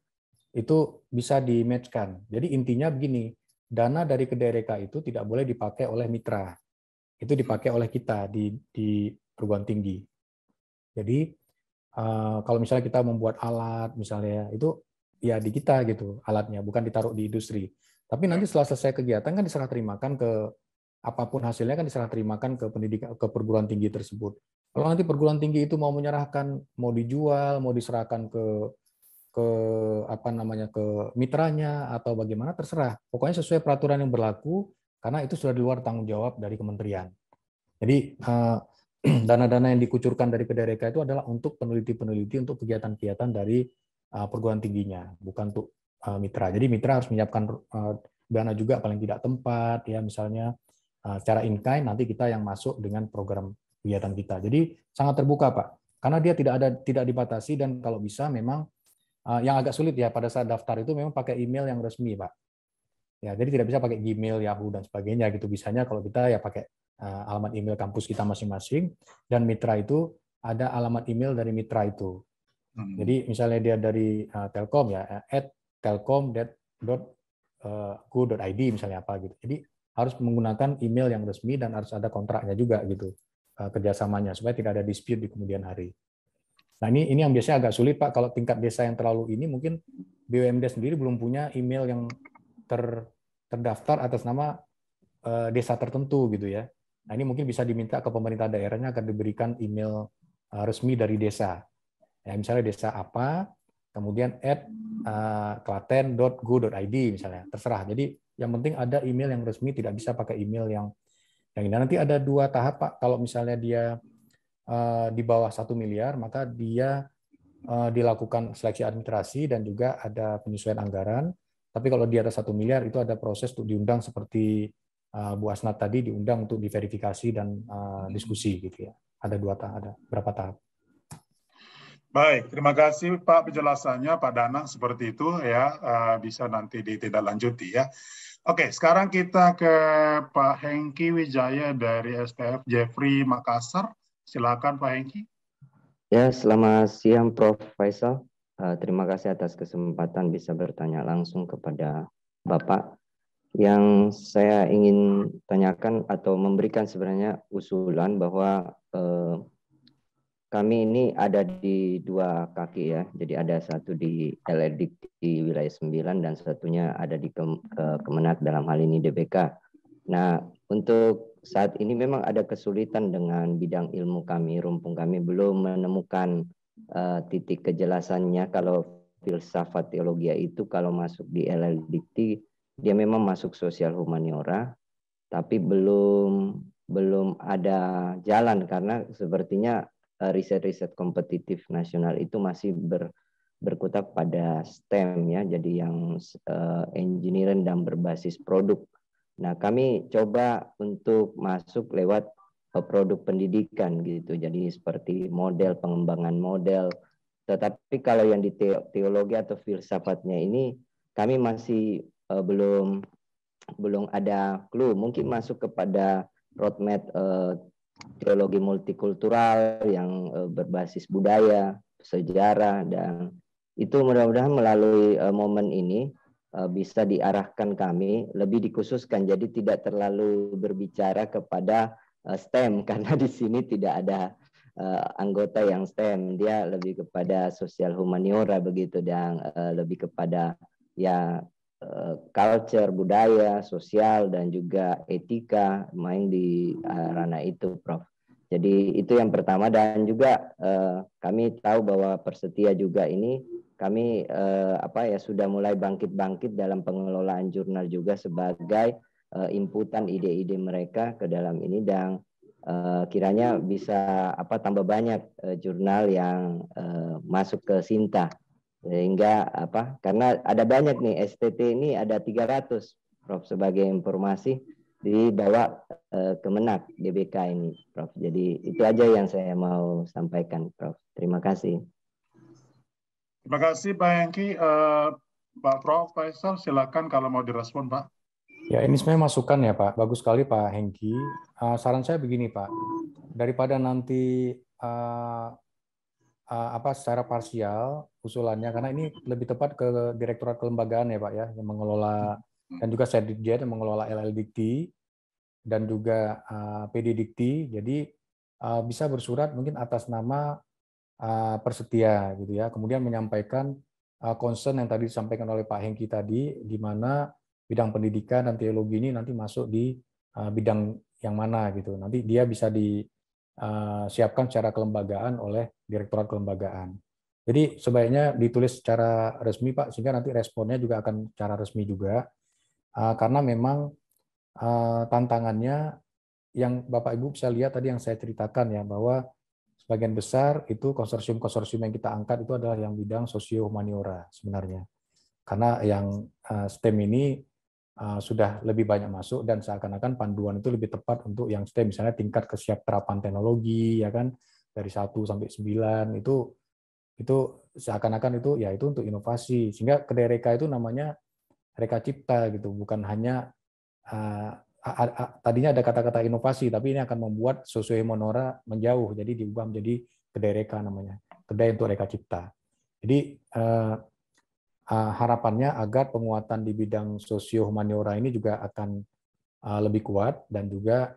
itu bisa di-match-kan. Jadi intinya begini, dana dari Kedereka itu tidak boleh dipakai oleh mitra. Itu dipakai oleh kita di perguruan tinggi. Jadi kalau misalnya kita membuat alat misalnya, itu ya di kita gitu alatnya, bukan ditaruh di industri. Tapi nanti setelah selesai kegiatan kan diserah terimakan ke apapun hasilnya kan diserah terimakan ke pendidikan, ke perguruan tinggi tersebut. Kalau nanti perguruan tinggi itu mau menyerahkan, mau dijual, mau diserahkan ke apa namanya ke mitranya atau bagaimana terserah. Pokoknya sesuai peraturan yang berlaku karena itu sudah di luar tanggung jawab dari kementerian. Jadi dana-dana yang dikucurkan dari Kedereka itu adalah untuk peneliti-peneliti untuk kegiatan-kegiatan dari perguruan tingginya, bukan untuk mitra. Jadi mitra harus menyiapkan dana juga paling tidak tempat ya misalnya secara in-kind nanti kita yang masuk dengan program kegiatan kita. Jadi sangat terbuka Pak. Karena dia tidak dibatasi dan kalau bisa memang yang agak sulit ya pada saat daftar itu memang pakai email yang resmi, Pak. Ya, jadi tidak bisa pakai Gmail, Yahoo dan sebagainya gitu. Bisanya kalau kita ya pakai alamat email kampus kita masing-masing dan mitra itu ada alamat email dari mitra itu. Jadi misalnya dia dari Telkom ya @telkom.go.id misalnya apa gitu. Jadi harus menggunakan email yang resmi dan harus ada kontraknya juga gitu kerjasamanya supaya tidak ada dispute di kemudian hari. Nah ini yang biasanya agak sulit Pak, kalau tingkat desa yang terlalu ini mungkin BUMD sendiri belum punya email yang terdaftar atas nama desa tertentu gitu ya. Nah ini mungkin bisa diminta ke pemerintah daerahnya agar diberikan email resmi dari desa. Ya, misalnya desa apa, kemudian @klaten.go.id misalnya, terserah. Jadi yang penting ada email yang resmi, tidak bisa pakai email yang ini. Nanti ada 2 tahap Pak, kalau misalnya dia di bawah 1 miliar, maka dia dilakukan seleksi administrasi dan juga ada penyesuaian anggaran. Tapi kalau di atas 1 miliar itu ada proses untuk diundang seperti Bu Asnat tadi diundang untuk diverifikasi dan diskusi gitu ya. Ada 2 tahap, ada berapa tahap. Baik, terima kasih Pak penjelasannya Pak Danang seperti itu ya, bisa nanti ditindaklanjuti ya. Oke, sekarang kita ke Pak Hengki Wijaya dari STF Jeffrey Makassar. Silakan Pak Hengki. Ya, selamat siang Prof. Faisal. Terima kasih atas kesempatan bisa bertanya langsung kepada Bapak. Yang saya ingin tanyakan atau memberikan sebenarnya usulan bahwa kami ini ada di 2 kaki ya. Jadi ada satu di LEDIK di wilayah 9 dan satunya ada di Kemenak dalam hal ini DBK. Nah, untuk saat ini memang ada kesulitan dengan bidang ilmu kami, rumpun kami belum menemukan titik kejelasannya. Kalau filsafat teologi itu kalau masuk di LLDT dia memang masuk sosial humaniora, tapi belum ada jalan karena sepertinya riset-riset kompetitif nasional itu masih berkutat pada STEM ya, jadi yang engineering dan berbasis produk. Nah, kami coba untuk masuk lewat produk pendidikan gitu. Jadi seperti model, pengembangan model. Tetapi kalau yang di teologi atau filsafatnya ini kami masih belum ada clue. Mungkin masuk kepada roadmap teologi multikultural yang berbasis budaya, sejarah, dan itu mudah-mudahan melalui momen ini bisa diarahkan kami lebih dikhususkan, jadi tidak terlalu berbicara kepada STEM karena di sini tidak ada anggota yang STEM, dia lebih kepada sosial humaniora begitu dan lebih kepada ya culture, budaya, sosial dan juga etika main di ranah itu, Prof. Jadi itu yang pertama dan juga kami tahu bahwa Persetia juga ini kami sudah mulai bangkit-bangkit dalam pengelolaan jurnal juga sebagai inputan ide-ide mereka ke dalam ini dan kiranya bisa tambah banyak jurnal yang masuk ke Sinta sehingga karena ada banyak nih STT ini ada 300 Prof sebagai informasi di bawah Kemenak GBK ini, Prof. Jadi itu aja yang saya mau sampaikan, Prof. Terima kasih. Terima kasih Pak Hengki. Pak Prof. Faisal, silakan kalau mau direspon, Pak. Ya, ini sebenarnya masukan ya Pak. Bagus sekali Pak Hengki. Saran saya begini Pak, daripada nanti secara parsial usulannya, karena ini lebih tepat ke Direktorat Kelembagaan ya Pak ya, yang mengelola, dan juga Setdikjen yang mengelola LL-Dikti dan juga PD Dikti. Jadi bisa bersurat mungkin atas nama Persetia gitu ya. Kemudian menyampaikan concern yang tadi disampaikan oleh Pak Hengki tadi, di mana bidang pendidikan dan teologi ini nanti masuk di bidang yang mana gitu. Nanti dia bisa disiapkan secara kelembagaan oleh Direktorat Kelembagaan. Jadi sebaiknya ditulis secara resmi Pak, sehingga nanti responnya juga akan secara resmi juga. Karena memang tantangannya yang Bapak Ibu bisa lihat tadi yang saya ceritakan ya, bahwa sebagian besar itu konsorsium-konsorsium yang kita angkat itu adalah yang bidang sosio-humaniora sebenarnya. Karena yang STEM ini sudah lebih banyak masuk, dan seakan-akan panduan itu lebih tepat untuk yang STEM, misalnya tingkat kesiapterapan teknologi ya kan, dari 1 sampai 9 itu seakan-akan itu ya itu untuk inovasi, sehingga kedai reka itu namanya reka cipta gitu, bukan hanya tadinya ada kata-kata inovasi, tapi ini akan membuat sosio-humaniora menjauh, jadi diubah menjadi kedai reka namanya, kedai untuk reka cipta. Jadi harapannya agar penguatan di bidang sosio-humaniora ini juga akan lebih kuat, dan juga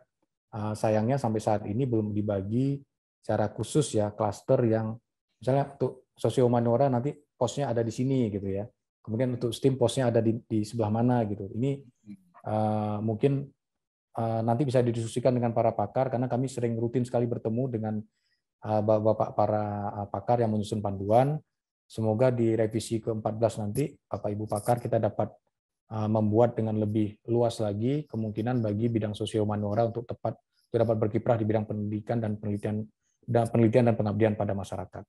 sayangnya sampai saat ini belum dibagi secara khusus ya, klaster yang misalnya untuk sosio-humaniora nanti posnya ada di sini gitu ya. Kemudian untuk STEM posnya ada di sebelah mana gitu. Ini mungkin nanti bisa didiskusikan dengan para pakar, karena kami sering rutin sekali bertemu dengan bapak para pakar yang menyusun panduan. Semoga di revisi ke-14 nanti Bapak Ibu pakar kita dapat membuat dengan lebih luas lagi kemungkinan bagi bidang sosio-humaniora untuk dapat berkiprah di bidang pendidikan dan penelitian dan pengabdian pada masyarakat.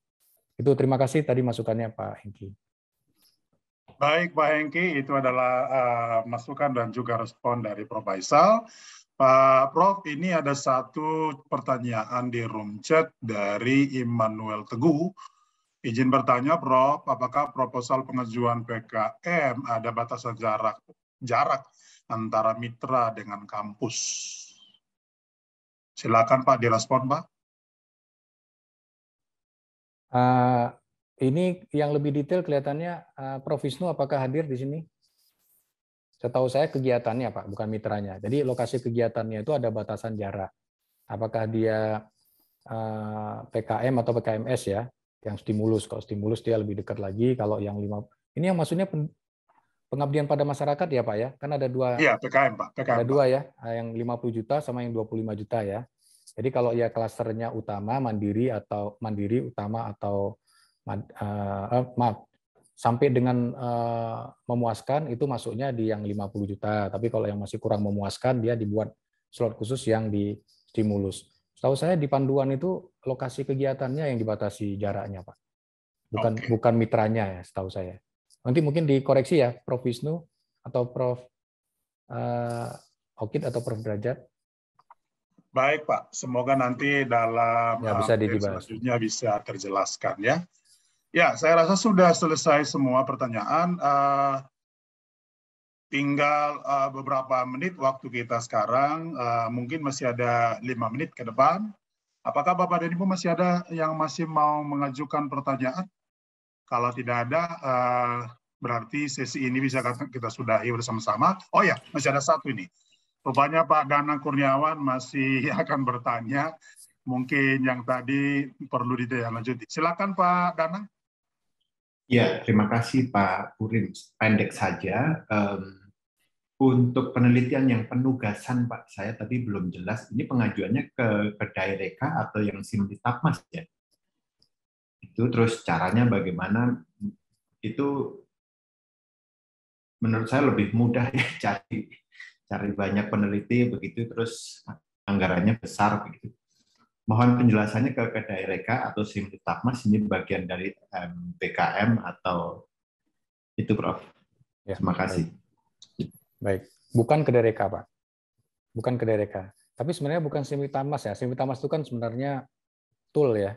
Itu terima kasih tadi masukannya Pak Hengki. Baik Pak Hengki, itu adalah masukan dan juga respon dari Prof. Faisal. Pak Prof, ini ada satu pertanyaan di room chat dari Immanuel Teguh. Izin bertanya Prof, apakah proposal pengajuan PKM ada batasan jarak antara mitra dengan kampus? Silakan Pak direspon Pak. Ini yang lebih detail kelihatannya Prof. Wisnu apakah hadir di sini? Setahu saya kegiatannya Pak, bukan mitranya. Jadi lokasi kegiatannya itu ada batasan jarak. Apakah dia PKM atau PKMS ya, yang stimulus. Kalau stimulus dia lebih dekat lagi. Kalau yang 5, ini yang maksudnya pengabdian pada masyarakat ya Pak ya? Kan ada dua. Iya, PKM Pak. PKM, ada dua ya, yang 50 juta sama yang 25 juta ya. Jadi kalau ya klasternya utama mandiri utama atau sampai dengan memuaskan itu masuknya di yang 50 juta. Tapi kalau yang masih kurang memuaskan dia dibuat slot khusus yang di stimulus. Setahu saya di panduan itu lokasi kegiatannya yang dibatasi jaraknya Pak. Bukan mitranya ya setahu saya. Nanti mungkin dikoreksi ya Prof. Wisnu atau Prof. Okid atau Prof. Derajat. Baik Pak, semoga nanti dalam bisa selanjutnya bisa terjelaskan ya. Ya, saya rasa sudah selesai semua pertanyaan. Tinggal beberapa menit waktu kita sekarang, mungkin masih ada 5 menit ke depan. Apakah Bapak dan Ibu masih ada yang masih mau mengajukan pertanyaan? Kalau tidak ada, berarti sesi ini bisa kita sudahi bersama-sama. Oh ya, masih ada satu ini. Rupanya Pak Danang Kurniawan masih akan bertanya. Mungkin yang tadi perlu ditindaklanjuti. Silakan Pak Danang. Ya, terima kasih Pak Purim. Pendek saja. Untuk penelitian yang penugasan Pak, saya tadi belum jelas. Ini pengajuannya ke kedai reka atau yang Simditapmas ya? Itu terus caranya bagaimana? Itu menurut saya lebih mudah ya, cari banyak peneliti begitu, terus anggarannya besar begitu. Mohon penjelasannya ke kedai reka atau Simditapmas, ini bagian dari PKM atau itu Prof. Ya, terima kasih. Baik, bukan kedai reka Pak. bukan ke DRK. Tapi sebenarnya bukan Simultamas ya. Simultamas itu kan sebenarnya tool ya,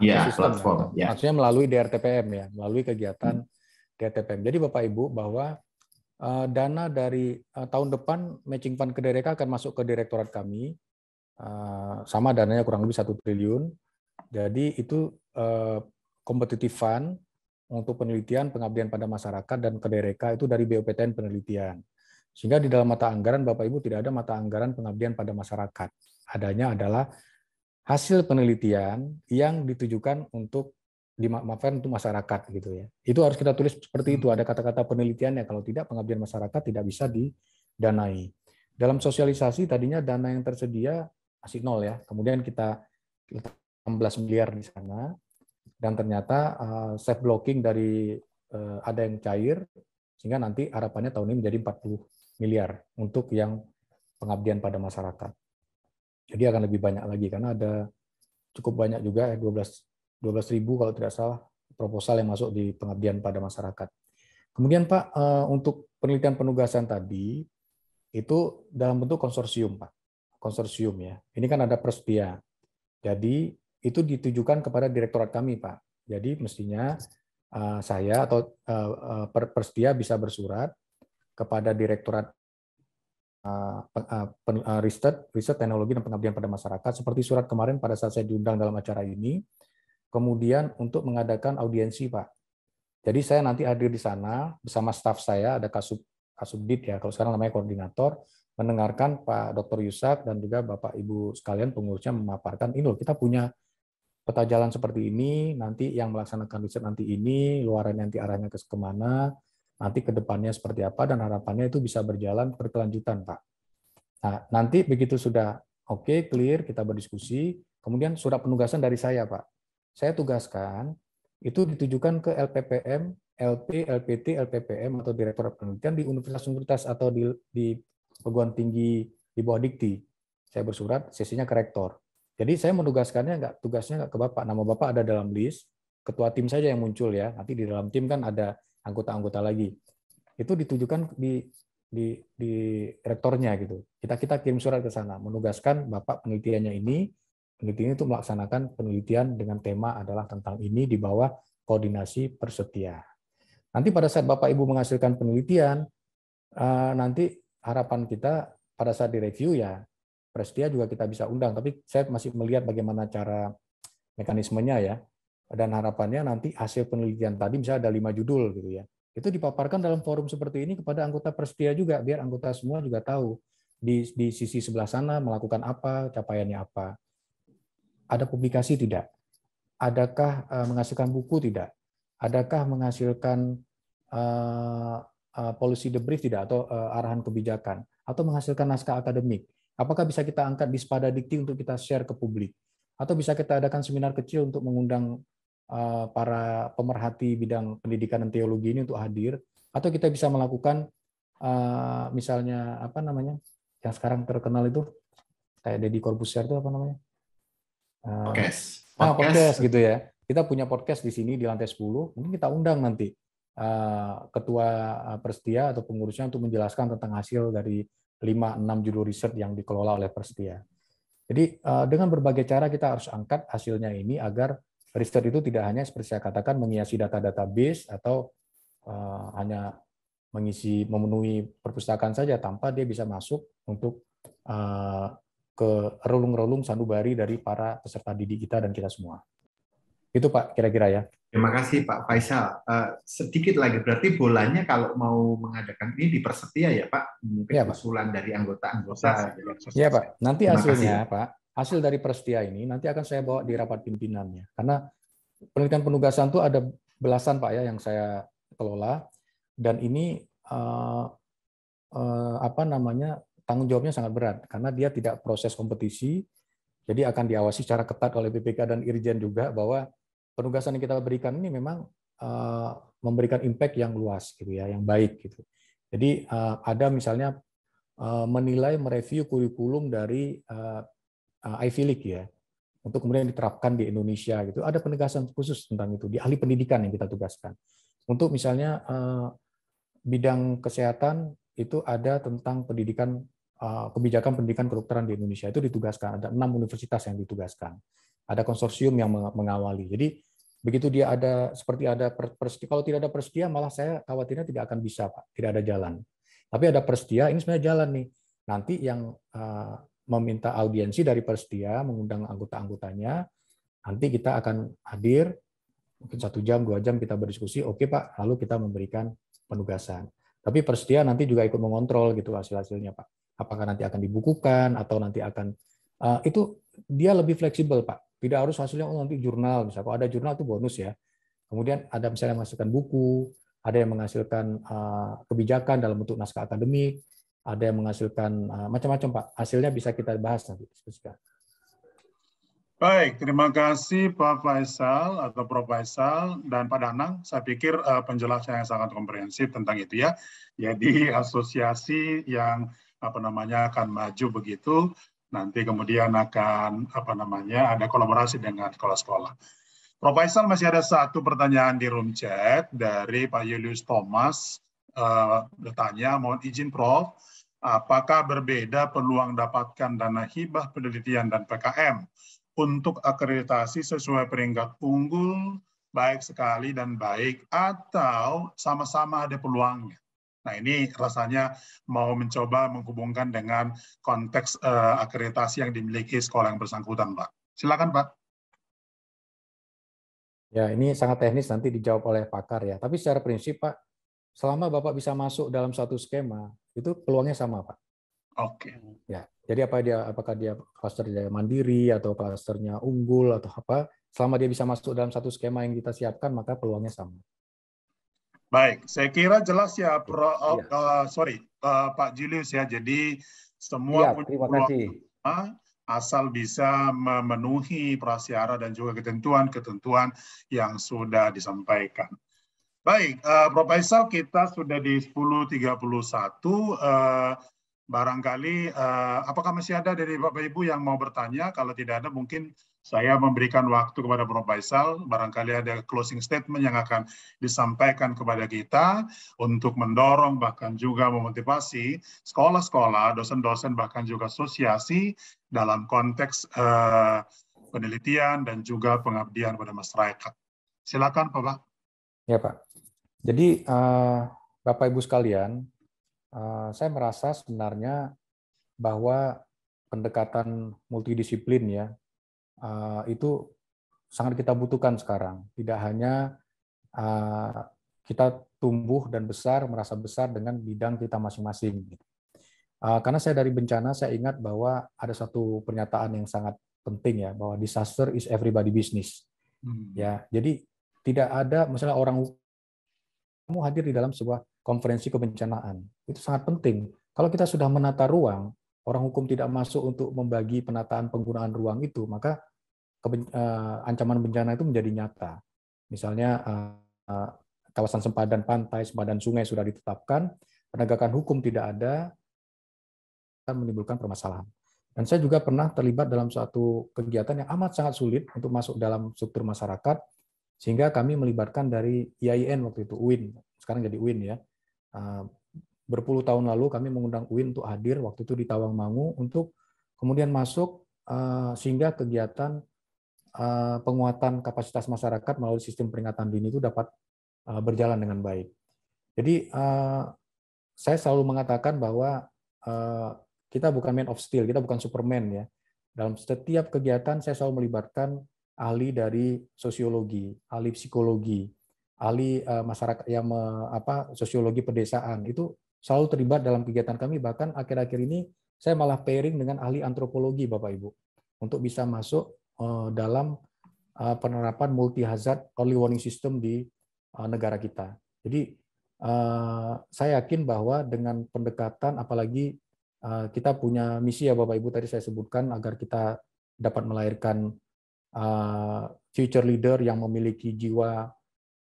atau sistem platform. Ya. Maksudnya melalui DRTPM ya, melalui kegiatan DRTPM. Jadi Bapak Ibu bahwa dana dari tahun depan matching fund ke DRK akan masuk ke direktorat kami, sama dananya kurang lebih 1 triliun. Jadi itu competitive fund untuk penelitian pengabdian pada masyarakat dan ke DRK itu dari BOPTN penelitian. Sehingga di dalam mata anggaran Bapak Ibu tidak ada mata anggaran pengabdian pada masyarakat. Adanya adalah hasil penelitian yang ditujukan untuk dimanfaatkan untuk masyarakat gitu ya. Itu harus kita tulis seperti itu, ada kata-kata penelitiannya. Kalau tidak, pengabdian masyarakat tidak bisa didanai. Dalam sosialisasi tadinya dana yang tersedia masih 0 ya. Kemudian kita 16 miliar di sana, dan ternyata safe blocking dari ada yang cair, sehingga nanti harapannya tahun ini menjadi 40 miliar untuk yang pengabdian pada masyarakat. Jadi akan lebih banyak lagi karena ada cukup banyak juga ya, 12.000 kalau tidak salah proposal yang masuk di pengabdian pada masyarakat. Kemudian Pak, untuk penelitian penugasan tadi itu dalam bentuk konsorsium Pak, konsorsium ya. Ini kan ada Prestia. Jadi itu ditujukan kepada direktorat kami Pak. Jadi mestinya saya atau Prestia bisa bersurat kepada direktorat riset teknologi dan pengabdian pada masyarakat seperti surat kemarin pada saat saya diundang dalam acara ini. Kemudian untuk mengadakan audiensi, Pak. Jadi saya nanti hadir di sana bersama staf saya, ada Kasubdit ya, kalau sekarang namanya koordinator, mendengarkan Pak Dr. Yusak dan juga Bapak Ibu sekalian pengurusnya memaparkan, ini loh kita punya peta jalan seperti ini, nanti yang melaksanakan riset nanti ini, luaran nanti arahnya ke kemana, nanti ke depannya seperti apa, dan harapannya itu bisa berjalan berkelanjutan, Pak. Nah, nanti begitu sudah oke, clear, kita berdiskusi, kemudian surat penugasan dari saya, Pak. Saya tugaskan itu ditujukan ke LPPM, LP, LPT, LPPM atau Direktorat Penelitian di universitas-universitas atau di perguruan tinggi di bawah Dikti. Saya bersurat, sesinya ke rektor. Jadi saya menugaskannya tugasnya nggak ke Bapak. Nama Bapak ada dalam list, ketua tim saja yang muncul ya. Nanti di dalam tim kan ada anggota-anggota lagi. Itu ditujukan di rektornya gitu. Kita kirim surat ke sana, menugaskan Bapak penelitiannya ini. Penelitian itu melaksanakan penelitian dengan tema adalah tentang ini di bawah koordinasi Prestia. Nanti pada saat Bapak Ibu menghasilkan penelitian, nanti harapan kita pada saat direview ya Prestia juga kita bisa undang. Tapi saya masih melihat bagaimana cara mekanismenya ya. Dan harapannya nanti hasil penelitian tadi misalnya ada 5 judul gitu ya. Itu dipaparkan dalam forum seperti ini kepada anggota Prestia juga biar anggota semua juga tahu di sisi sebelah sana melakukan apa, capaiannya apa. Ada publikasi tidak? Adakah menghasilkan buku tidak? Adakah menghasilkan policy debrief tidak atau arahan kebijakan? Atau menghasilkan naskah akademik? Apakah bisa kita angkat di Spada Dikti untuk kita share ke publik? Atau bisa kita adakan seminar kecil untuk mengundang para pemerhati bidang pendidikan dan teologi ini untuk hadir? Atau kita bisa melakukan misalnya apa namanya yang sekarang terkenal itu kayak Deddy Corbuzier itu apa namanya? Podcast gitu ya. Kita punya podcast di sini di lantai 10. Mungkin kita undang nanti ketua Prestia atau pengurusnya untuk menjelaskan tentang hasil dari 5-6 judul riset yang dikelola oleh Prestia. Jadi dengan berbagai cara kita harus angkat hasilnya ini agar riset itu tidak hanya seperti saya katakan menghiasi data-database atau hanya memenuhi perpustakaan saja tanpa dia bisa masuk untuk ke relung-relung sanubari dari para peserta didik kita dan kita semua. Itu Pak, kira-kira ya. Terima kasih Pak Faisal. Sedikit lagi, berarti bolanya kalau mau mengadakan ini di Prestia ya Pak? Mungkin ya, usulan dari anggota-anggota. Iya Pak, nanti hasilnya Pak, hasil dari Prestia ini nanti akan saya bawa di rapat pimpinannya. Karena penelitian penugasan itu ada belasan Pak ya yang saya kelola, dan ini apa namanya, tanggung jawabnya sangat berat karena dia tidak proses kompetisi, jadi akan diawasi secara ketat oleh BPK dan Irjen juga bahwa penugasan yang kita berikan ini memang memberikan impact yang luas gitu ya, yang baik gitu. Jadi ada misalnya menilai mereview kurikulum dari Ivy League ya, untuk kemudian diterapkan di Indonesia gitu. Ada penegasan khusus tentang itu di ahli pendidikan yang kita tugaskan. Untuk misalnya bidang kesehatan itu ada tentang pendidikan kebijakan pendidikan kedokteran di Indonesia itu ditugaskan, ada 6 universitas yang ditugaskan, ada konsorsium yang mengawali. Jadi begitu dia ada seperti ada kalau tidak ada persedia, malah saya khawatirnya tidak akan bisa, Pak, tidak ada jalan. Tapi ada persedia, ini sebenarnya jalan nih. Nanti yang meminta audiensi dari persedia, mengundang anggota-anggotanya, nanti kita akan hadir, mungkin 1 jam, 2 jam kita berdiskusi, oke Pak, lalu kita memberikan penugasan. Tapi persedia nanti juga ikut mengontrol gitu hasil-hasilnya, Pak. Apakah nanti akan dibukukan atau nanti akan itu dia lebih fleksibel, Pak. Tidak harus hasilnya nanti jurnal, misalnya kalau ada jurnal itu bonus ya. Kemudian ada misalnya menghasilkan buku, ada yang menghasilkan kebijakan dalam bentuk naskah akademik, ada yang menghasilkan macam-macam, Pak. Hasilnya bisa kita bahas nanti diskusikan. Baik, terima kasih Pak Faisal atau Prof. Faisal dan Pak Danang. Saya pikir penjelasan yang sangat komprehensif tentang itu ya. Jadi asosiasi yang akan maju begitu, nanti kemudian akan ada kolaborasi dengan sekolah-sekolah. Prof. Faisal, masih ada 1 pertanyaan di room chat dari Pak Julius Thomas bertanya, mohon izin Prof, apakah berbeda peluang dapatkan dana hibah penelitian dan PKM untuk akreditasi sesuai peringkat unggul, baik sekali dan baik, atau sama-sama ada peluangnya? Nah, ini rasanya mau mencoba menghubungkan dengan konteks akreditasi yang dimiliki sekolah yang bersangkutan, Pak. Silakan, Pak. Ya, ini sangat teknis, nanti dijawab oleh pakar ya. Tapi secara prinsip, Pak, selama Bapak bisa masuk dalam suatu skema, itu peluangnya sama, Pak. Oke. Ya, jadi apakah dia klaster mandiri atau klasternya unggul atau apa, selama dia bisa masuk dalam satu skema yang kita siapkan, maka peluangnya sama. Baik, saya kira jelas ya, Pak Julius ya. Jadi semua punya peluang asal bisa memenuhi prasyarat dan juga ketentuan-ketentuan yang sudah disampaikan. Baik, Prof. Faisal, kita sudah di 10.31. Barangkali apakah masih ada dari Bapak Ibu yang mau bertanya? Kalau tidak ada, mungkin saya memberikan waktu kepada Prof. Faisal. Barangkali ada closing statement yang akan disampaikan kepada kita untuk mendorong bahkan juga memotivasi sekolah-sekolah, dosen-dosen bahkan juga asosiasi dalam konteks penelitian dan juga pengabdian pada masyarakat. Silakan, Bapak. Ya, Pak. Jadi Bapak Ibu sekalian, saya merasa sebenarnya bahwa pendekatan multidisiplin ya itu sangat kita butuhkan sekarang. Tidak hanya kita tumbuh dan besar, merasa besar dengan bidang kita masing-masing. Karena saya dari bencana, saya ingat bahwa ada satu pernyataan yang sangat penting ya, bahwa disaster is everybody business. Ya, jadi tidak ada misalnya orang kamu hadir di dalam sebuah konferensi kebencanaan. Itu sangat penting. Kalau kita sudah menata ruang, orang hukum tidak masuk untuk membagi penataan penggunaan ruang itu, maka ancaman bencana itu menjadi nyata. Misalnya kawasan sempadan pantai, sempadan sungai sudah ditetapkan, penegakan hukum tidak ada, akan menimbulkan permasalahan. Dan saya juga pernah terlibat dalam suatu kegiatan yang amat sangat sulit untuk masuk dalam struktur masyarakat, sehingga kami melibatkan dari IAIN waktu itu, UIN, sekarang jadi UIN ya. Berpuluh tahun lalu kami mengundang UIN untuk hadir waktu itu di Tawangmangu untuk kemudian masuk sehingga kegiatan penguatan kapasitas masyarakat melalui sistem peringatan dini itu dapat berjalan dengan baik. Jadi saya selalu mengatakan bahwa kita bukan man of steel, kita bukan Superman ya. Dalam setiap kegiatan saya selalu melibatkan ahli dari sosiologi, ahli psikologi, ahli masyarakat yang sosiologi pedesaan itu selalu terlibat dalam kegiatan kami. Bahkan akhir-akhir ini saya malah pairing dengan ahli antropologi, Bapak Ibu, untuk bisa masuk dalam penerapan multi hazard early warning system di negara kita. Jadi saya yakin bahwa dengan pendekatan, apalagi kita punya misi ya Bapak Ibu, tadi saya sebutkan agar kita dapat melahirkan future leader yang memiliki jiwa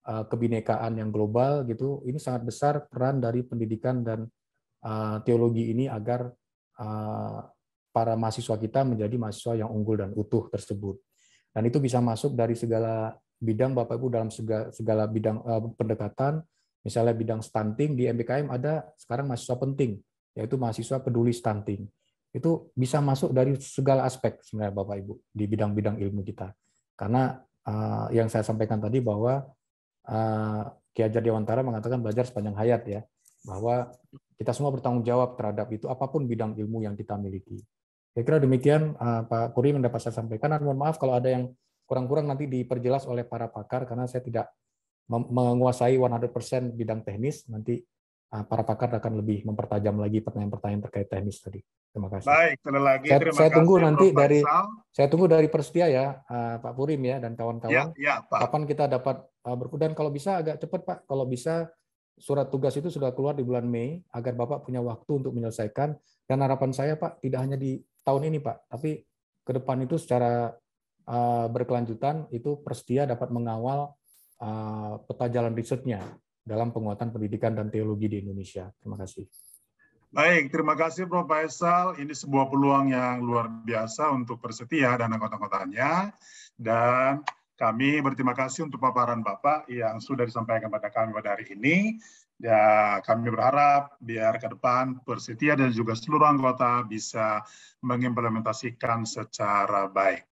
kebinekaan yang global gitu. Ini sangat besar peran dari pendidikan dan teologi ini agar para mahasiswa kita menjadi mahasiswa yang unggul dan utuh tersebut. Dan itu bisa masuk dari segala bidang Bapak Ibu, dalam segala bidang pendekatan. Misalnya bidang stunting di MBKM ada sekarang mahasiswa penting yaitu mahasiswa peduli stunting. Itu bisa masuk dari segala aspek sebenarnya Bapak Ibu di bidang-bidang ilmu kita. Karena yang saya sampaikan tadi bahwa Ki Hajar Dewantara mengatakan belajar sepanjang hayat ya, bahwa kita semua bertanggung jawab terhadap itu apapun bidang ilmu yang kita miliki. Saya kira demikian Pak Kurim yang dapat saya sampaikan. Dan mohon maaf kalau ada yang kurang-kurang nanti diperjelas oleh para pakar karena saya tidak menguasai 100% bidang teknis. Nanti para pakar akan lebih mempertajam lagi pertanyaan-pertanyaan terkait teknis tadi. Terima kasih. Baik, sekali lagi Saya tunggu kasih, nanti Prof. saya tunggu dari Persetia ya, Pak Purim ya dan kawan-kawan. Ya, Pak. Kapan kita dapat dan kalau bisa agak cepat Pak, kalau bisa surat tugas itu sudah keluar di bulan Mei agar Bapak punya waktu untuk menyelesaikan. Dan harapan saya Pak tidak hanya di tahun ini Pak, tapi ke depan itu secara berkelanjutan itu Persetia dapat mengawal peta jalan risetnya dalam penguatan pendidikan dan teologi di Indonesia. Terima kasih. Baik, terima kasih Prof. Faisal. Ini sebuah peluang yang luar biasa untuk Persetia dan anggota-anggotanya. Dan kami berterima kasih untuk paparan Bapak yang sudah disampaikan pada kami pada hari ini. Ya, kami berharap biar ke depan Persetia dan juga seluruh anggota bisa mengimplementasikan secara baik.